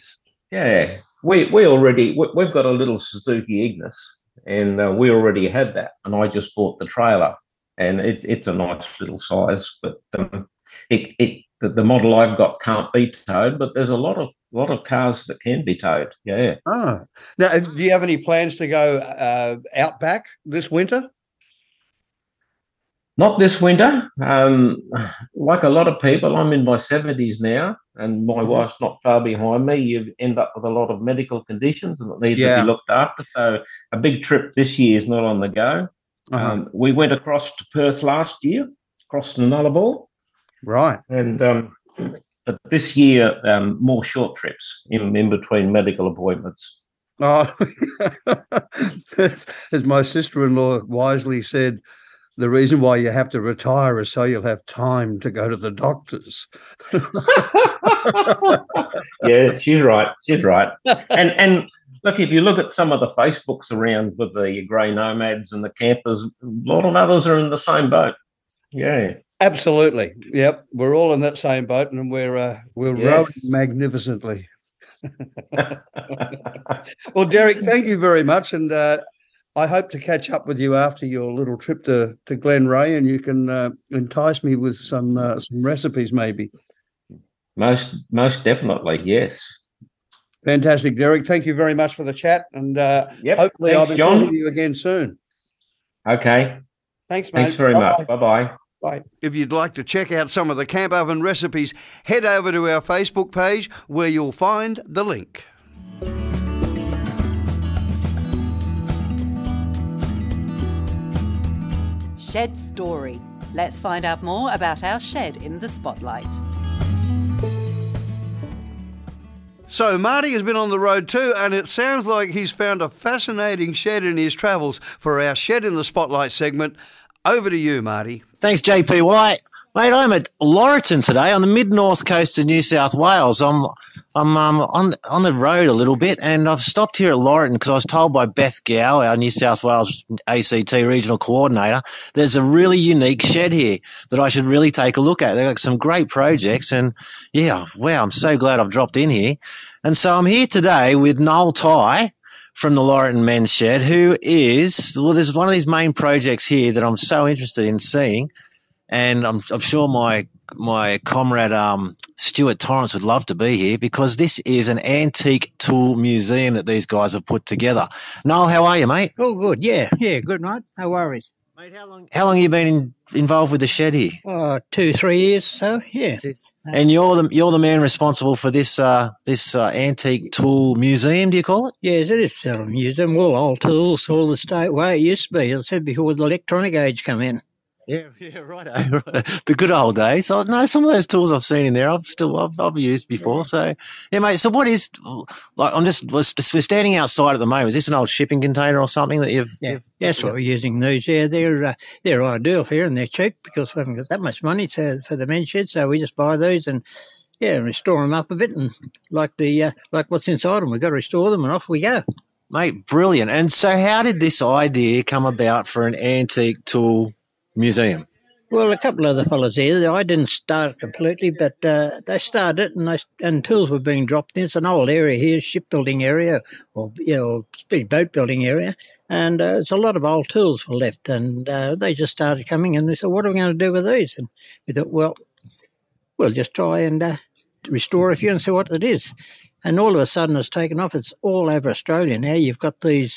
Yeah, we've got a little Suzuki Ignis, and we already had that, and I just bought the trailer, and it's a nice little size, but the model I've got can't be towed, but there's a lot of cars that can be towed. Yeah. Oh, now, do you have any plans to go outback this winter? Not this winter. Like a lot of people, I'm in my 70s now, and my wife's not far behind me. You end up with a lot of medical conditions and it needs to be looked after. So a big trip this year is not on the go. We went across to Perth last year, across to Nullarbor. Right. And but this year, more short trips in between medical appointments. Oh, as my sister-in-law wisely said, the reason why you have to retire is so you'll have time to go to the doctors. Yeah, she's right. And look, if you look at some of the Facebooks around with the grey nomads and the campers, a lot of others are in the same boat. Yeah. Absolutely. Yep. We're all in that same boat, and we're rowing magnificently. Well, Derek, thank you very much. And I hope to catch up with you after your little trip to Glenray, and you can entice me with some recipes maybe. Most definitely, yes. Fantastic, Derek. Thank you very much for the chat, and hopefully I'll be talking to you again soon. Okay. Thanks, mate. Thanks very much. Bye-bye. Bye. If you'd like to check out some of the camp oven recipes, head over to our Facebook page where you'll find the link. Shed Story. Let's find out more about our shed in the spotlight. So Marty has been on the road too, and it sounds like he's found a fascinating shed in his travels. For our Shed in the Spotlight segment, over to you, Marty. Thanks, JP White. Mate, I'm at Laurieton today on the mid-north coast of New South Wales. I'm on the road a little bit, and I've stopped here at Laurieton because I was told by Beth Gow, our New South Wales ACT regional coordinator, there's a really unique shed here that I should really take a look at. They've got some great projects, and yeah, wow, I'm so glad I've dropped in here. And so I'm here today with Noel Tyre from the Laurieton Men's Shed, who is, well, there's one of these main projects here that I'm so interested in seeing, and I'm sure my comrade Stuart Torrance would love to be here because this is an antique tool museum that these guys have put together. Noel, how are you, mate? Oh, good. Yeah, good, mate. No worries. Mate, how long have you been involved with the shed here? 2-3 years. So yeah. And you're the man responsible for this antique tool museum. Do you call it? Yes, it is a museum. All old tools, all the state way it used to be. As I said before, the electronic age come in. Yeah, right. The good old days. Oh, no, some of those tools I've seen in there, I've used before. So, yeah, mate. So, what is like? We're standing outside at the moment. Is this an old shipping container or something that you've? Yeah, that's what we're using these. Yeah, they're ideal here and they're cheap because we haven't got that much money for the men's shed. So we just buy these and restore them up a bit and like what's inside them, we've got to restore them and off we go. Mate, brilliant. And so, how did this idea come about for an antique tool museum? Well, a couple of the fellas here. I didn't start it completely, but they started it, and tools were being dropped in. It's an old area here, shipbuilding area, or boat building area, and it's a lot of old tools were left, and they just started coming, and they said, "What are we going to do with these?" And we thought, well, we'll just try and restore a few and see what it is. And all of a sudden it's taken off. It's all over Australia now. You've got these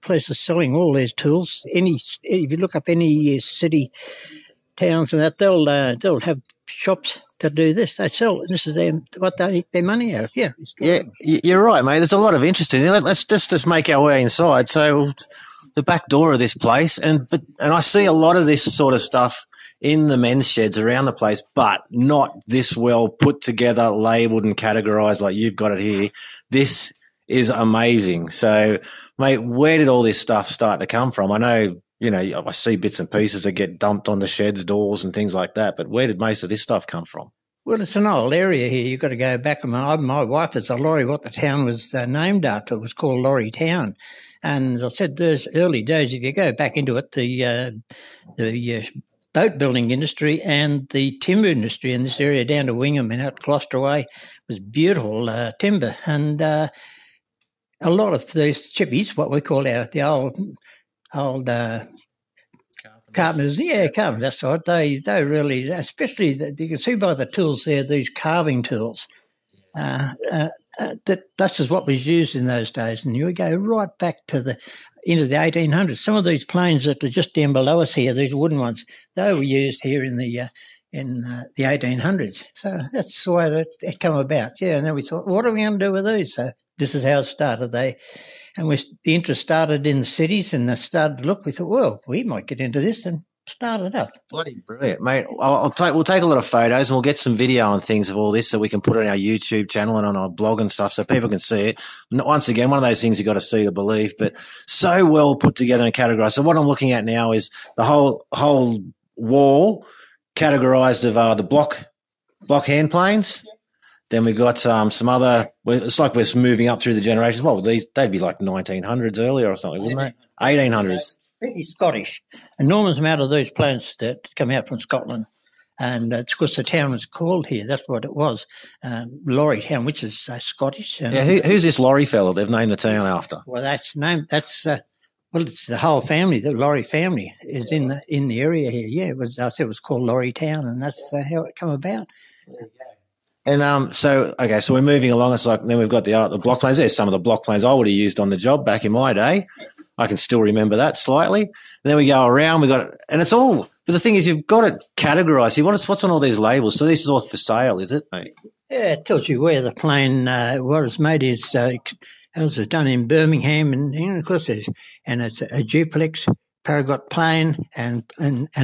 places selling all these tools. If you look up any city, towns and that, they'll have shops that do this. They sell. This is what they make their money out of. Yeah. Yeah, you're right, mate. There's a lot of interest in it. Let's just make our way inside. So the back door of this place, and I see a lot of this sort of stuff in the men's sheds around the place, but not this well put together, labelled and categorised like you've got it here. This is amazing. So, mate, where did all this stuff start to come from? I know, I see bits and pieces that get dumped on the sheds, doors and things like that, but where did most of this stuff come from? Well, it's an old area here. You've got to go back. My wife is a Laurie, what the town was named after. It was called Laurieton. And as I said, those early days, if you go back into it, the boat building industry and the timber industry in this area down to Wingham and out Gloucester Way was beautiful timber. And a lot of these chippies, what we call the old carpenters, carpenters, that's right. They really, especially, you can see by the tools there, these carving tools. That's what was used in those days. And you go right back into the 1800s. Some of these planes that are just down below us here, these wooden ones, they were used here in the 1800s. So that's the way it came about. Yeah, and then we thought, what are we going to do with these? So this is how it started. The interest started in the cities, and they started to look. We thought, well, we might get into this and start it up. Bloody brilliant, mate. We'll take a lot of photos and we'll get some video and things of all this so we can put it on our YouTube channel and on our blog and stuff so people can see it. Once again, one of those things you've got to see to believe, but so well put together and categorised. So what I'm looking at now is the whole wall categorised of the block hand planes. Then we've got some other – it's like we're moving up through the generations. Well, they'd be like 1900s earlier or something, wouldn't they? 1800s. Pretty Scottish. Enormous amount of those planes that come out from Scotland. And it's because the town was called here. That's what it was. Laurieton, which is Scottish. And who's this Laurie fella they've named the town after? Well, it's the whole family. The Laurie family is in the area here. Yeah, it was called Laurieton, and that's how it came about. And so we're moving along. It's like then we've got the block planes. There's some of the block planes I would have used on the job back in my day. I can still remember that slightly. And then we go around. And it's all. But the thing is, you've got it categorised. See what's on all these labels. So this is all for sale, is it, mate? Yeah, it tells you where the plane what it's made is. It was done in Birmingham, and of course it's a duplex. Paragot plane and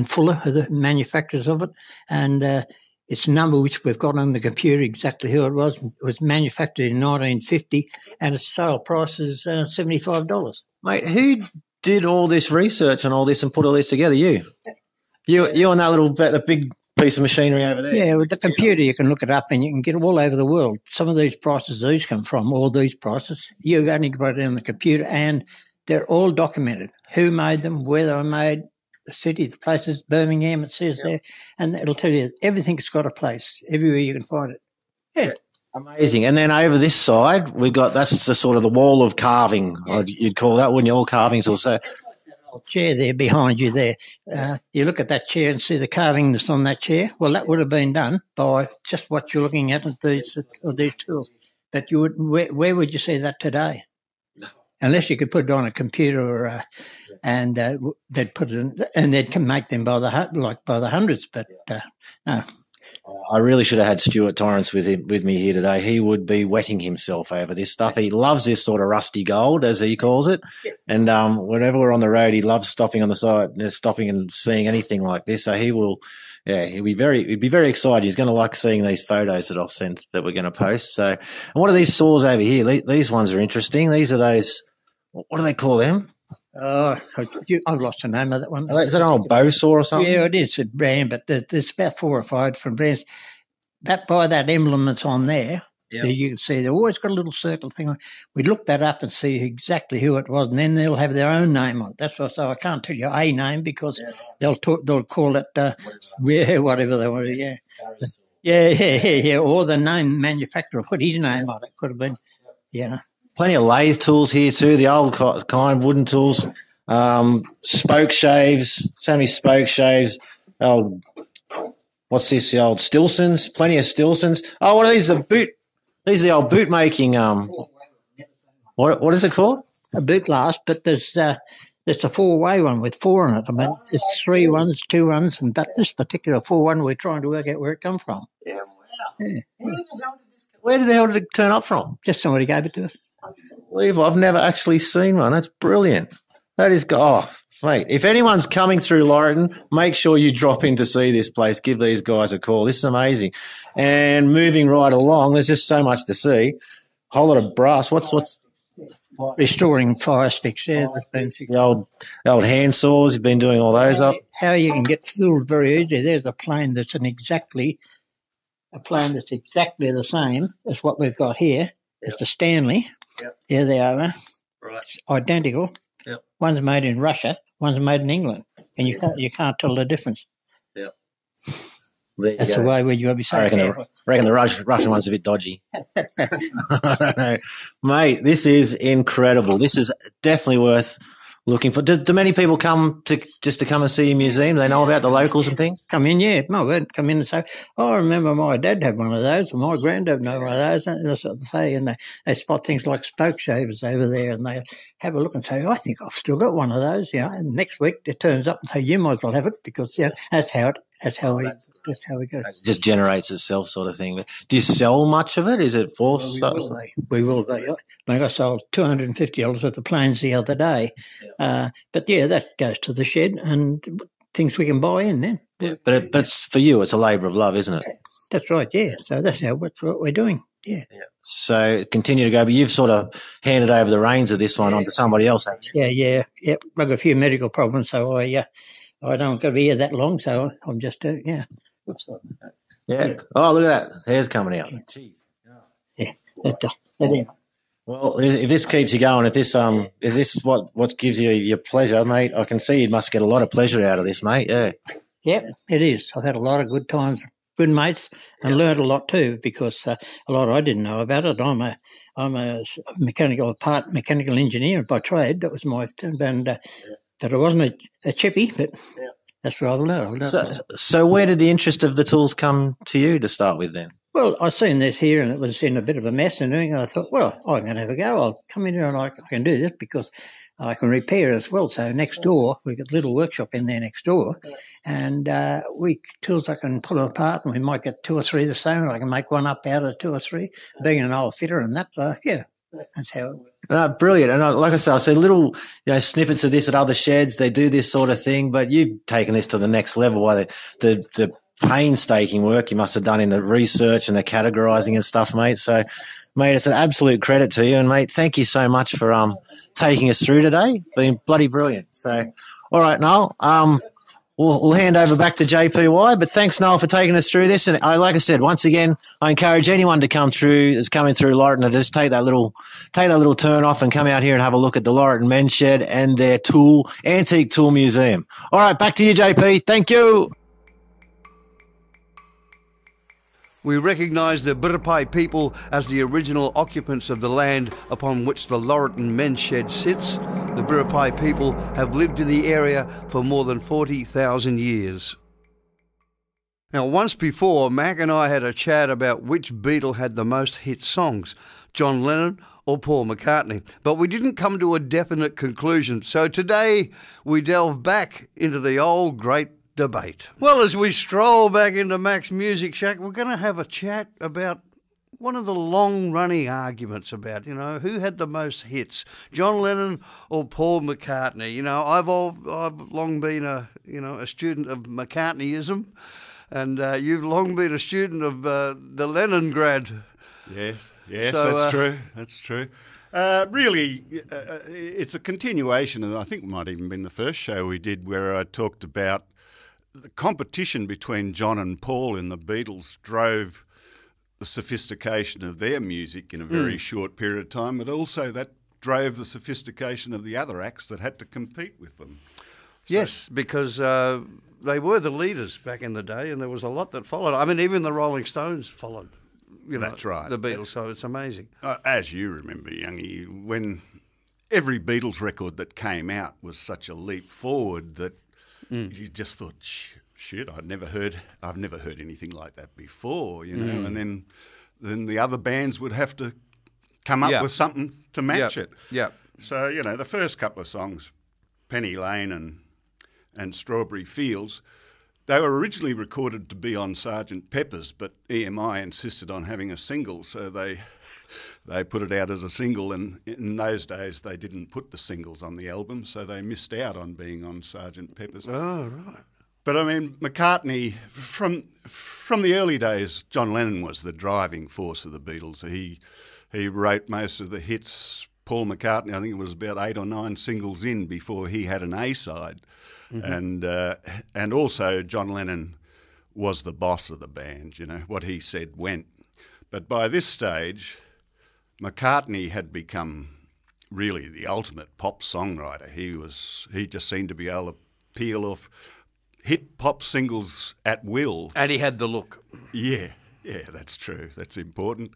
Fuller are the manufacturers of it, and its number, which we've got on the computer, exactly who it was manufactured in 1950, and its sale price is $75. Mate, who did all this research on all this and put all this together? You on that big piece of machinery over there? Yeah, with the computer you can look it up and you can get it all over the world. Some of these prices come from, all these prices, you only got it on the computer, and they're all documented. Who made them, where they were made, the city, the places, Birmingham, it says there, and it'll tell you everything's got a place, everywhere you can find it. Yeah. Amazing. And then over this side, that's the sort of the wall of carving, you'd call that, wouldn't you? All carvings or so. chair there behind you there. You look at that chair and see the carving that's on that chair. Well, that would have been done by just what you're looking at these tools. But you would, where would you see that today? No. Unless you could put it on a computer and they'd put it in, and they'd make them by the hundreds. But no. I really should have had Stuart Torrance with me here today. He would be wetting himself over this stuff. He loves this sort of rusty gold, as he calls it. And whenever we're on the road, he loves stopping on the side, stopping and seeing anything like this. So he will, he'd be very excited. He's going to like seeing these photos that I'll send that we're going to post. So, and what are these saws over here? These ones are interesting. These are those. What do they call them? Oh, I've lost the name of that one. Is that an old bow saw or something? Yeah, it is a brand, but there's about 4 or 5 different brands. That by that emblem that's on there, you can see they've always got a little circle thing on. We look that up and see exactly who it was, and then they'll have their own name on it. That's why I can't tell you a name because they'll call it whatever they want. Yeah. Or the name manufacturer put his name on it. Could have been, Plenty of lathe tools here too, the old kind, wooden tools, spoke shaves, Sammy spoke shaves, what's this, the old Stilsons, plenty of Stilsons. Oh, what are these, these are the old boot making, what is it called? A boot blast, but there's a 4-way one with 4 on it. I mean, there's 3 ones, 2 ones, and but this particular 4 one, we're trying to work out where it comes from. Yeah. Where the hell did it turn up from? Just somebody gave it to us. I've never actually seen one. That's brilliant. That is, mate, if anyone's coming through Laurieton, make sure you drop in to see this place. Give these guys a call. This is amazing. And moving right along, there's just so much to see. Whole lot of brass. What's restoring fire sticks? Yeah, the old hand saws. You've been doing all those up. How you can get filled very easily. There's a plane that's exactly the same as what we've got here. It's the Stanley. Yep. There they are. Right. Identical. Yep. One's made in Russia, one's made in England, and you can't tell the difference. Yep. That's the way where you got to be so careful. I reckon the Russian one's a bit dodgy. I don't know. Mate, this is incredible. This is definitely worth looking for. Do many people come to come and see your museum? Do they know about the locals and things? Come in, yeah. My word, come in and say, I remember my dad had one of those, and my granddad had one of those. And that's what they say. And they spot things like spoke shavers over there, and they have a look and say, I think I've still got one of those. And next week it turns up and say, you might as well have it because that's how we go. It just generates itself, sort of thing. But do you sell much of it? Is it for? We will be. I sold $250 worth of planes the other day. But that goes to the shed and things we can buy in then. But it's for you, it's a labour of love, isn't it? That's right. Yeah. So that's what we're doing. Yeah. So continue to go, but you've sort of handed over the reins of this one onto somebody else, haven't you? Yeah. I've got a few medical problems, so I don't got to be here that long, so I'm just Yeah. Oh, look at that. Hair's coming out. Jeez. Yeah. Well, if this keeps you going, if this what gives you your pleasure, mate, I can see you must get a lot of pleasure out of this, mate. Yeah. Yep, it is. I've had a lot of good times, good mates, and learned a lot too because a lot I didn't know about it. I'm a mechanical engineer by trade. That was my and. But I wasn't a chippy, but that's what I've learned. So where did the interest of the tools come to you to start with then? Well, I seen this here and it was in a bit of a mess and I thought, well, I'm going to have a go. I'll come in here and I can do this because I can repair as well. So next door, we've got a little workshop in there next door and tools I can pull apart and we might get 2 or 3 the same and I can make one up out of 2 or 3, being an old fitter and that. That's how it works. Brilliant. And like I say, I see little snippets of this at other sheds. They do this sort of thing, but you've taken this to the next level by the painstaking work you must have done in the research and the categorising and stuff, mate. So, mate, it's an absolute credit to you. And, mate, thank you so much for taking us through today. Been bloody brilliant. So, all right, Noel. We'll hand over back to JPY, but thanks, Noel, for taking us through this. And like I said, once again, I encourage anyone to come through, that's coming through Laurieton, to just take that little turn off and come out here and have a look at the Laurieton Men's Shed and their antique tool museum. All right, back to you, JP. Thank you. We recognise the Biripai people as the original occupants of the land upon which the Laurieton Men's Shed sits, The Biripi people have lived in the area for more than 40,000 years. Now, once before, Mac and I had a chat about which Beatle had the most hit songs, John Lennon or Paul McCartney, but we didn't come to a definite conclusion. So today we delve back into the old great debate. Well, as we stroll back into Mac's Music Shack, we're going to have a chat about one of the long-running arguments about, who had the most hits, John Lennon or Paul McCartney. I've long been a student of McCartneyism, and you've long been a student of the Lennon grad. Yes, so, that's true. Really, it's a continuation, and I think it might even been the first show we did where I talked about the competition between John and Paul in the Beatles drove the sophistication of their music in a very short period of time, but also that drove the sophistication of the other acts that had to compete with them. Yes, because they were the leaders back in the day, and there was a lot that followed. I mean, even the Rolling Stones followed. That's right. The Beatles, so it's amazing. As you remember, Youngie, when every Beatles record that came out was such a leap forward that you just thought, shit, I've never heard anything like that before, and then the other bands would have to come up with something to match it. Yeah. So, the first couple of songs, Penny Lane and Strawberry Fields, they were originally recorded to be on Sgt. Pepper's, but EMI insisted on having a single, so they put it out as a single, and in those days they didn't put the singles on the album, so they missed out on being on Sgt. Pepper's. Oh, right. But I mean, McCartney, from the early days, John Lennon was the driving force of the Beatles. He wrote most of the hits. Paul McCartney, I think it was about 8 or 9 singles in before he had an A-side. And also John Lennon was the boss of the band, what he said went. But by this stage, McCartney had become really the ultimate pop songwriter. He just seemed to be able to peel off hit pop singles at will. And he had the look. Yeah, that's true. That's important.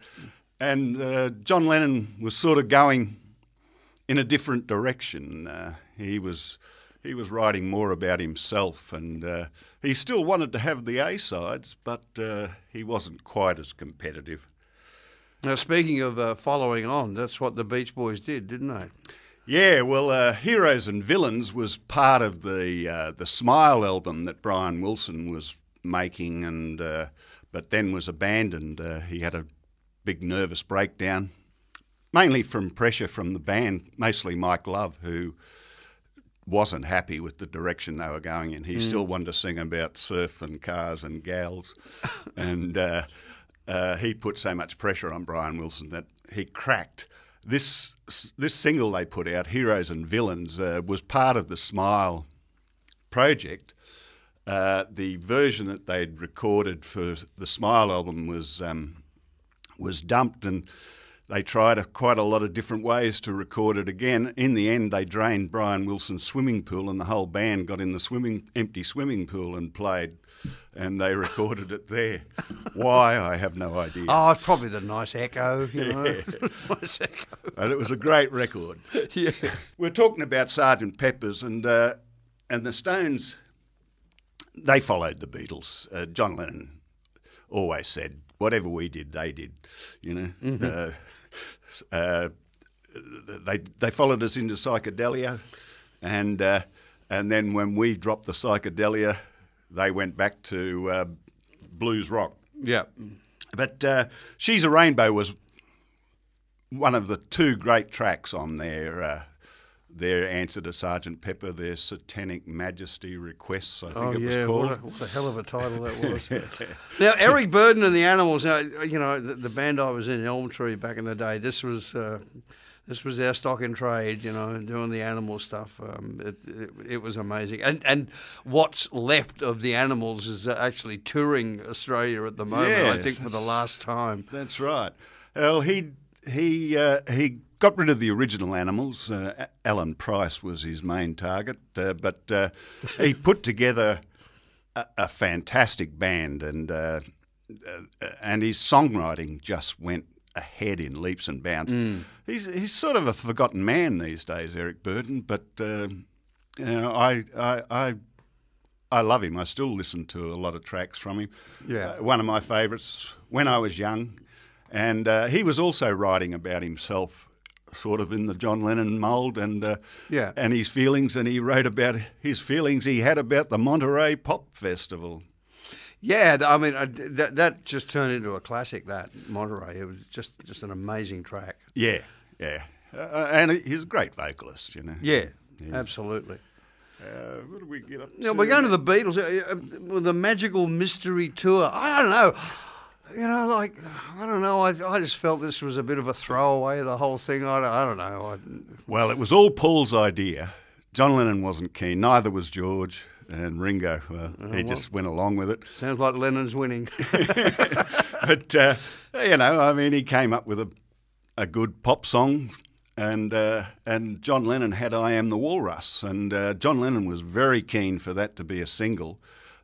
And John Lennon was sort of going in a different direction. He was writing more about himself, and he still wanted to have the A-sides, but he wasn't quite as competitive. Now, speaking of following on, that's what the Beach Boys did, didn't they? Yeah, well, Heroes and Villains was part of the Smile album that Brian Wilson was making, and but then was abandoned. He had a big nervous breakdown, mainly from pressure from the band, mostly Mike Love, who wasn't happy with the direction they were going in. He still wanted to sing about surf and cars and gals, and he put so much pressure on Brian Wilson that he cracked. This single they put out, Heroes and Villains, was part of the Smile project. The version that they'd recorded for the Smile album was dumped, and they tried quite a lot of different ways to record it again. In the end, they drained Brian Wilson's swimming pool, and the whole band got in the empty swimming pool and played, and they recorded it there. Why, I have no idea. Oh, it's probably the nice echo, Nice echo. And it was a great record. Yeah. We're talking about Sgt. Pepper's, and the Stones, they followed the Beatles. John Lennon always said, whatever we did, they did, They followed us into psychedelia, and then when we dropped the psychedelia, they went back to blues rock. Yeah. But She's a Rainbow was one of the 2 great tracks on their answer to Sgt. Pepper, their Satanic Majesty Requests, I think it was called. What a hell of a title that was. Now, Eric Burdon and the Animals, the band I was in, Elmtree, back in the day, this was our stock in trade, doing the Animal stuff. It was amazing. And what's left of the Animals is actually touring Australia at the moment, I think, for the last time. That's right. Well, he got rid of the original Animals. Alan Price was his main target, but he put together a fantastic band, and his songwriting just went ahead in leaps and bounds. He's sort of a forgotten man these days, Eric Burton, but I love him. I still listen to a lot of tracks from him. Yeah. One of my favourites when I was young. And he was also writing about himself, sort of in the John Lennon mould, and his feelings. And he wrote about his feelings he had about the Monterey Pop Festival. Yeah, I mean, that just turned into a classic, that Monterey. It was just an amazing track. Yeah, yeah. And he's a great vocalist, you know. Yeah, absolutely. What do we get up to? Yeah, we're going to the Beatles with the Magical Mystery Tour. I don't know. You know, like, I don't know. I just felt this was a bit of a throwaway, the whole thing. I don't know. Well, it was all Paul's idea. John Lennon wasn't keen. Neither was George and Ringo. He just went along with it. Sounds like Lennon's winning. But, you know, I mean, he came up with a good pop song. And John Lennon had I Am the Walrus, and John Lennon was very keen for that to be a single.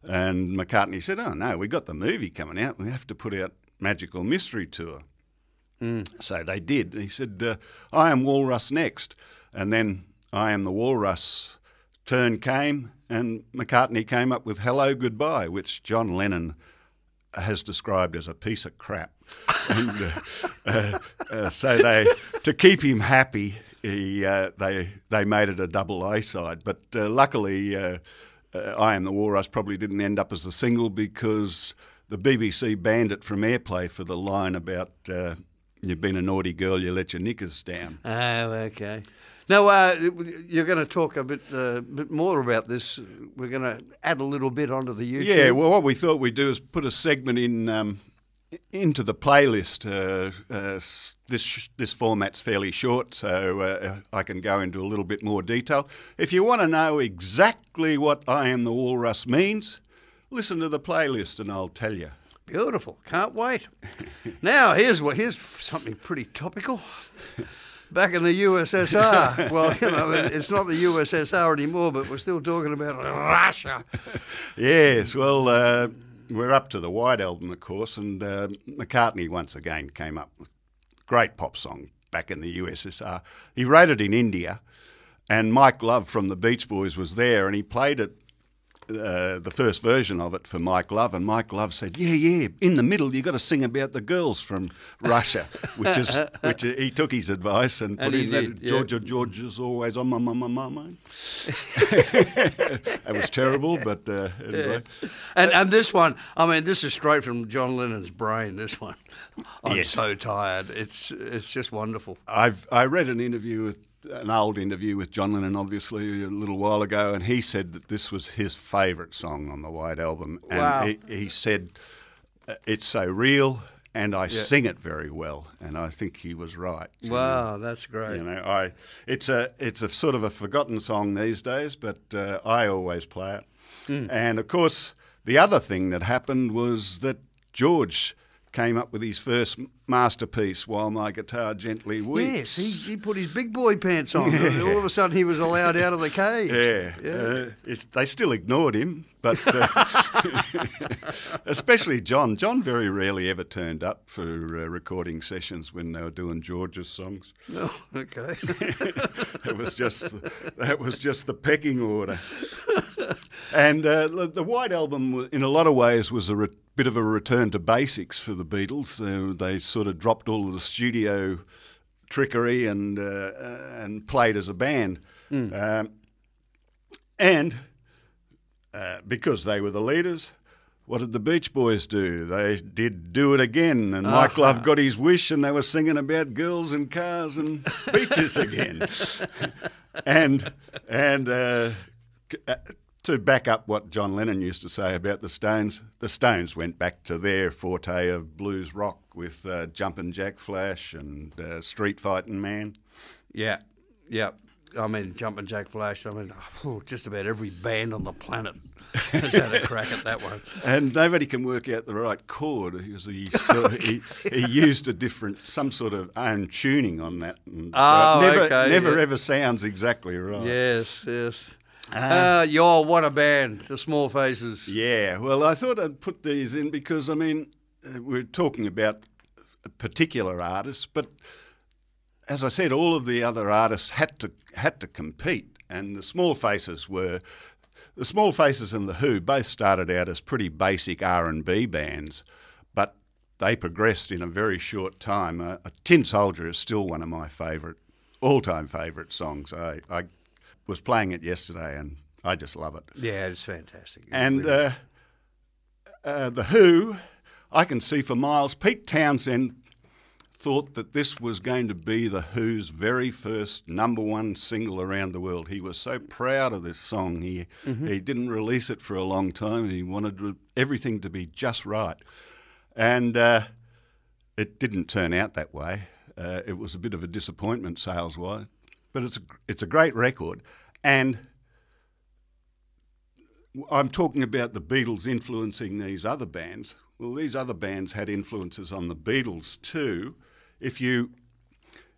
And McCartney said, oh, no, we got the movie coming out. We have to put out Magical Mystery Tour. So they did. He said, I Am Walrus next. And then I Am the Walrus turn came, and McCartney came up with Hello Goodbye, which John Lennon has described as a piece of crap. And, so to keep him happy, they made it a double A-side. But luckily, I Am the Walrus probably didn't end up as a single because the BBC banned it from airplay for the line about you've been a naughty girl, you let your knickers down. Oh, okay. Now, you're going to talk a bit more about this. We're going to add a little bit onto the YouTube. Yeah, well, what we thought we'd do is put a segment into the playlist. This format's fairly short, so I can go into a little bit more detail. If you want to know exactly what I Am the Walrus means, listen to the playlist and I'll tell you. Beautiful. Can't wait. Now, here's something pretty topical. Back in the USSR. Well, you know, it's not the USSR anymore, but we're still talking about Russia. Yes, well, we're up to the White Album, of course, and McCartney once again came up with a great pop song back in the USSR. He wrote it in India, and Mike Love from the Beach Boys was there, and he played it, the first version of it for Mike Love, and Mike Love said, yeah, in the middle you've got to sing about the girls from Russia, which he took his advice and put in that Georgia's always on my mind. That was terrible, but anyway. And this one, I mean, this is straight from John Lennon's brain, this one. I'm so tired. It's just wonderful. I read an old interview with John Lennon, obviously, a little while ago, and he said that this was his favourite song on the White Album. And wow. he said, it's so real, and I sing it very well. And I think he was right. Wow, that's great. You know, it's a sort of a forgotten song these days, but I always play it. And, of course, the other thing that happened was that George came up with his first masterpiece, While My Guitar Gently Weeps. Yes, he put his big boy pants on. All of a sudden he was allowed out of the cage. They still ignored him, but especially John. John very rarely ever turned up for recording sessions when they were doing George's songs. Oh, okay. That was just the pecking order. And the White Album, in a lot of ways, was a bit of a return to basics for the Beatles. They sort of dropped all of the studio trickery and played as a band. Because they were the leaders, what did the Beach Boys do? They did Do It Again, and Mike Love got his wish, and they were singing about girls and cars and beaches again. And to back up what John Lennon used to say about the Stones went back to their forte of blues rock with Jumpin' Jack Flash and Street Fightin' Man. Yeah. I mean, Jumpin' Jack Flash, just about every band on the planet has had a crack at that one. And nobody can work out the right chord because he used some sort of own tuning on that. And never ever sounds exactly right. Yes. What a band, the Small Faces. Yeah, well, I thought I'd put these in because, I mean, we're talking about particular artists, but as I said, all of the other artists had to compete, and the Small Faces and the Who both started out as pretty basic R&B bands, but they progressed in a very short time. Tin Soldier is still one of my all-time favourite songs. I was playing it yesterday, and I just love it. Yeah, it's fantastic. And really the Who, I can see for miles. Pete Townsend thought that this was going to be the Who's very first #1 single around the world. He was so proud of this song. He didn't release it for a long time. He wanted everything to be just right. And it didn't turn out that way. It was a bit of a disappointment sales-wise. But it's a great record. And I'm talking about the Beatles influencing these other bands. Well, these other bands had influences on the Beatles too. If you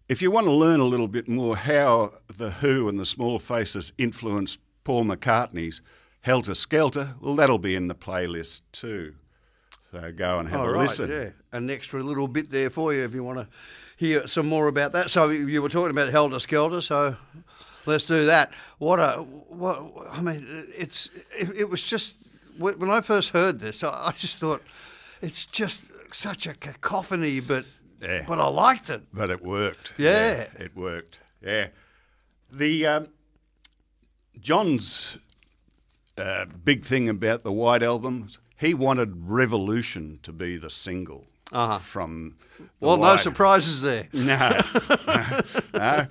want to learn a little bit more how the Who and the Small Faces influenced Paul McCartney's Helter Skelter, well, that'll be in the playlist too. So go and have a listen. Yeah, an extra little bit there for you if you want to hear some more about that. So you were talking about Helter Skelter, so let's do that. I mean, it was just, when I first heard this, I just thought, it's just such a cacophony, but I liked it. But it worked. Yeah. It worked. Yeah. The John's big thing about the White Album, he wanted Revolution to be the single from the Well, White. no surprises there. No.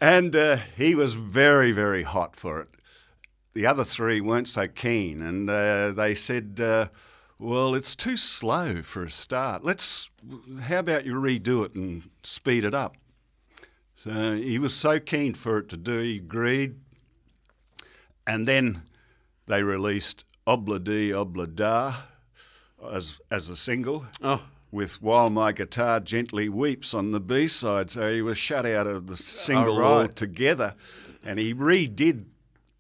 And he was very, very hot for it. The other three weren't so keen, and they said, well, it's too slow for a start. How about you redo it and speed it up? So he was so keen for it to do, he agreed. And then they released Obla Dee Obla Da as a single. With While My Guitar Gently Weeps on the B-side. So he was shut out of the single altogether. And he redid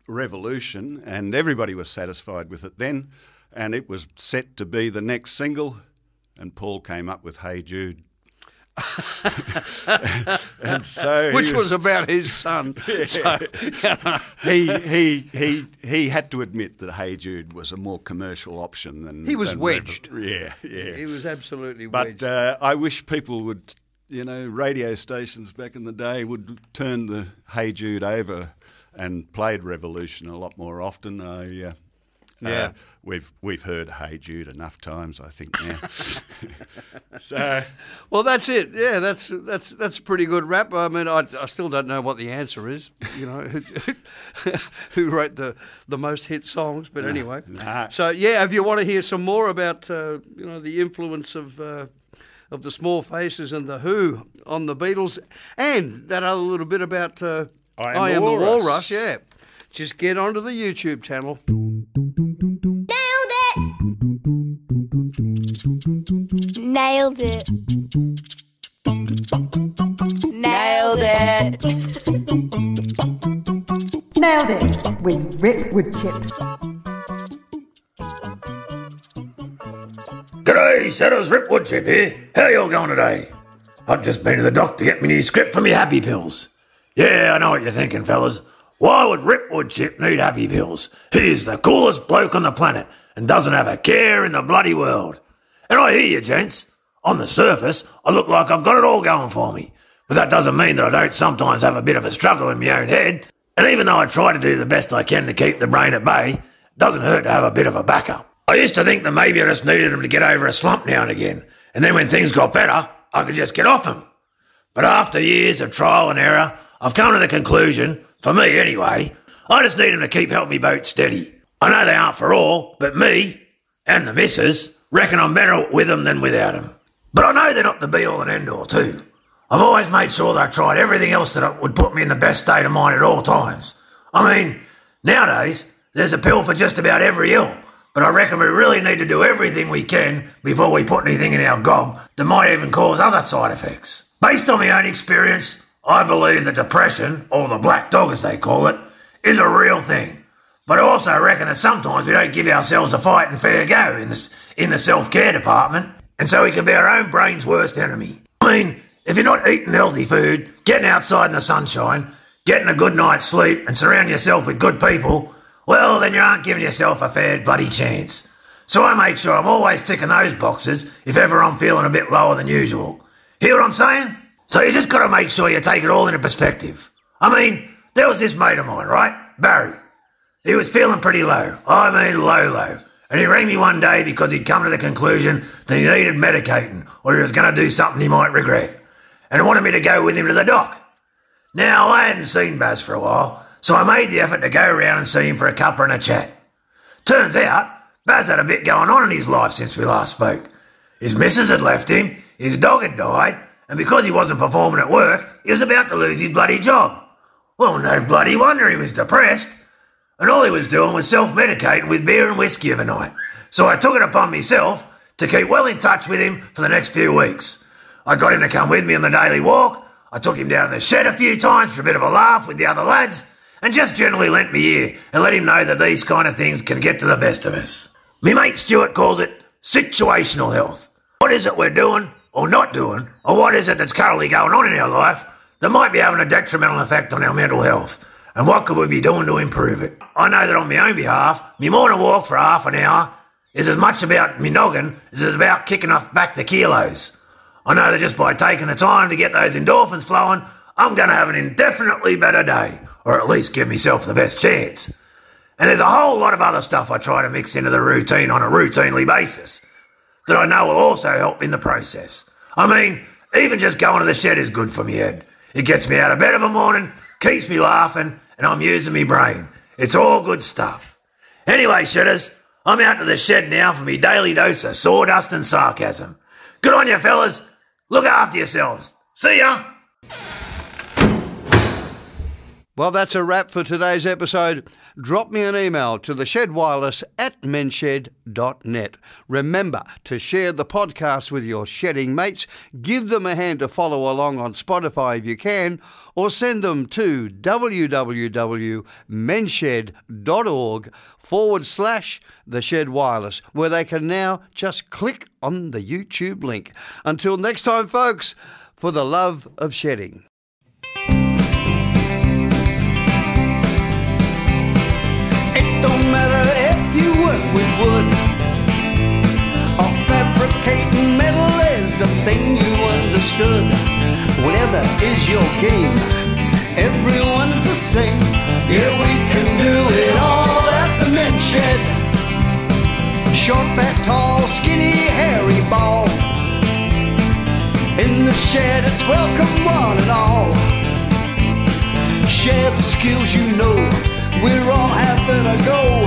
Revolution, and everybody was satisfied with it then. And it was set to be the next single, and Paul came up with Hey Jude. And so which was about his son. Yeah. So, he had to admit that Hey Jude was a more commercial option than he was wedged. Yeah. He was absolutely wedged. But I wish people would, radio stations back in the day would turn the Hey Jude over and played Revolution a lot more often. We've heard Hey Jude enough times, I think now. So, well, that's it. Yeah, that's a pretty good rap. I mean, I still don't know what the answer is. Who wrote the most hit songs? But anyway, So yeah, if you want to hear some more about the influence of the Small Faces and the Who on the Beatles, and that other little bit about I Am the Walrus, yeah, just get onto the YouTube channel. Nailed it. Nailed it. Nailed it with Rip Woodchip. G'day, Shadows, Rip Woodchip here. How y'all going today? I've just been to the doc to get me new script for me happy pills. Yeah, I know what you're thinking, fellas. Why would Rip Woodchip need happy pills? He's the coolest bloke on the planet and doesn't have a care in the bloody world. And I hear you, gents. On the surface, I look like I've got it all going for me. But that doesn't mean that I don't sometimes have a bit of a struggle in my own head. And even though I try to do the best I can to keep the brain at bay, it doesn't hurt to have a bit of a backup. I used to think that maybe I just needed him to get over a slump now and again. And then when things got better, I could just get off him. But after years of trial and error, I've come to the conclusion, for me anyway, I just need him to keep helping me boat steady. I know they aren't for all, but me, and the missus, reckon I'm better with them than without them. But I know they're not the be-all and end-all too. I've always made sure that I tried everything else that would put me in the best state of mind at all times. I mean, nowadays, there's a pill for just about every ill, but I reckon we really need to do everything we can before we put anything in our gob that might even cause other side effects. Based on my own experience, I believe that depression, or the black dog as they call it, is a real thing. But I also reckon that sometimes we don't give ourselves a fight and fair go in the self-care department, and so we can be our own brain's worst enemy. I mean, if you're not eating healthy food, getting outside in the sunshine, getting a good night's sleep and surround yourself with good people, well, then you aren't giving yourself a fair bloody chance. So I make sure I'm always ticking those boxes if ever I'm feeling a bit lower than usual. Hear what I'm saying? So you just got to make sure you take it all into perspective. I mean, there was this mate of mine, right? Barry. He was feeling pretty low. I mean low. And he rang me one day because he'd come to the conclusion that he needed medicating or he was going to do something he might regret. And he wanted me to go with him to the doc. Now, I hadn't seen Baz for a while, so I made the effort to go around and see him for a cuppa and a chat. Turns out, Baz had a bit going on in his life since we last spoke. His missus had left him, his dog had died, and because he wasn't performing at work, he was about to lose his bloody job. Well, no bloody wonder he was depressed. And all he was doing was self-medicating with beer and whiskey of a night. So I took it upon myself to keep well in touch with him for the next few weeks. I got him to come with me on the daily walk. I took him down to the shed a few times for a bit of a laugh with the other lads and just generally lent me ear and let him know that these kind of things can get to the best of us. Me mate Stuart calls it situational health. What is it we're doing or not doing, or what is it that's currently going on in our life that might be having a detrimental effect on our mental health? And what could we be doing to improve it? I know that on my own behalf, me morning walk for half an hour is as much about me noggin as it is about kicking off back the kilos. I know that just by taking the time to get those endorphins flowing, I'm going to have an indefinitely better day, or at least give myself the best chance. And there's a whole lot of other stuff I try to mix into the routine on a routinely basis that I know will also help in the process. I mean, even just going to the shed is good for me head. It gets me out of bed of a morning, keeps me laughing, and I'm using me brain. It's all good stuff. Anyway, shedders, I'm out to the shed now for me daily dose of sawdust and sarcasm. Good on you, fellas. Look after yourselves. See ya. Well, that's a wrap for today's episode. Drop me an email to theshedwireless@menshed.net. Remember to share the podcast with your shedding mates. Give them a hand to follow along on Spotify if you can, or send them to www.menshed.org/theshedwireless, where they can now just click on the YouTube link. Until next time, folks, for the love of shedding. Don't matter if you work with wood or fabricating metal is the thing you understood. Whatever is your game, everyone's the same. Yeah, we can do it all at the men's shed. Short, fat, tall, skinny, hairy, bald. In the shed it's welcome one and all. Share the skills you know. We're all having a go.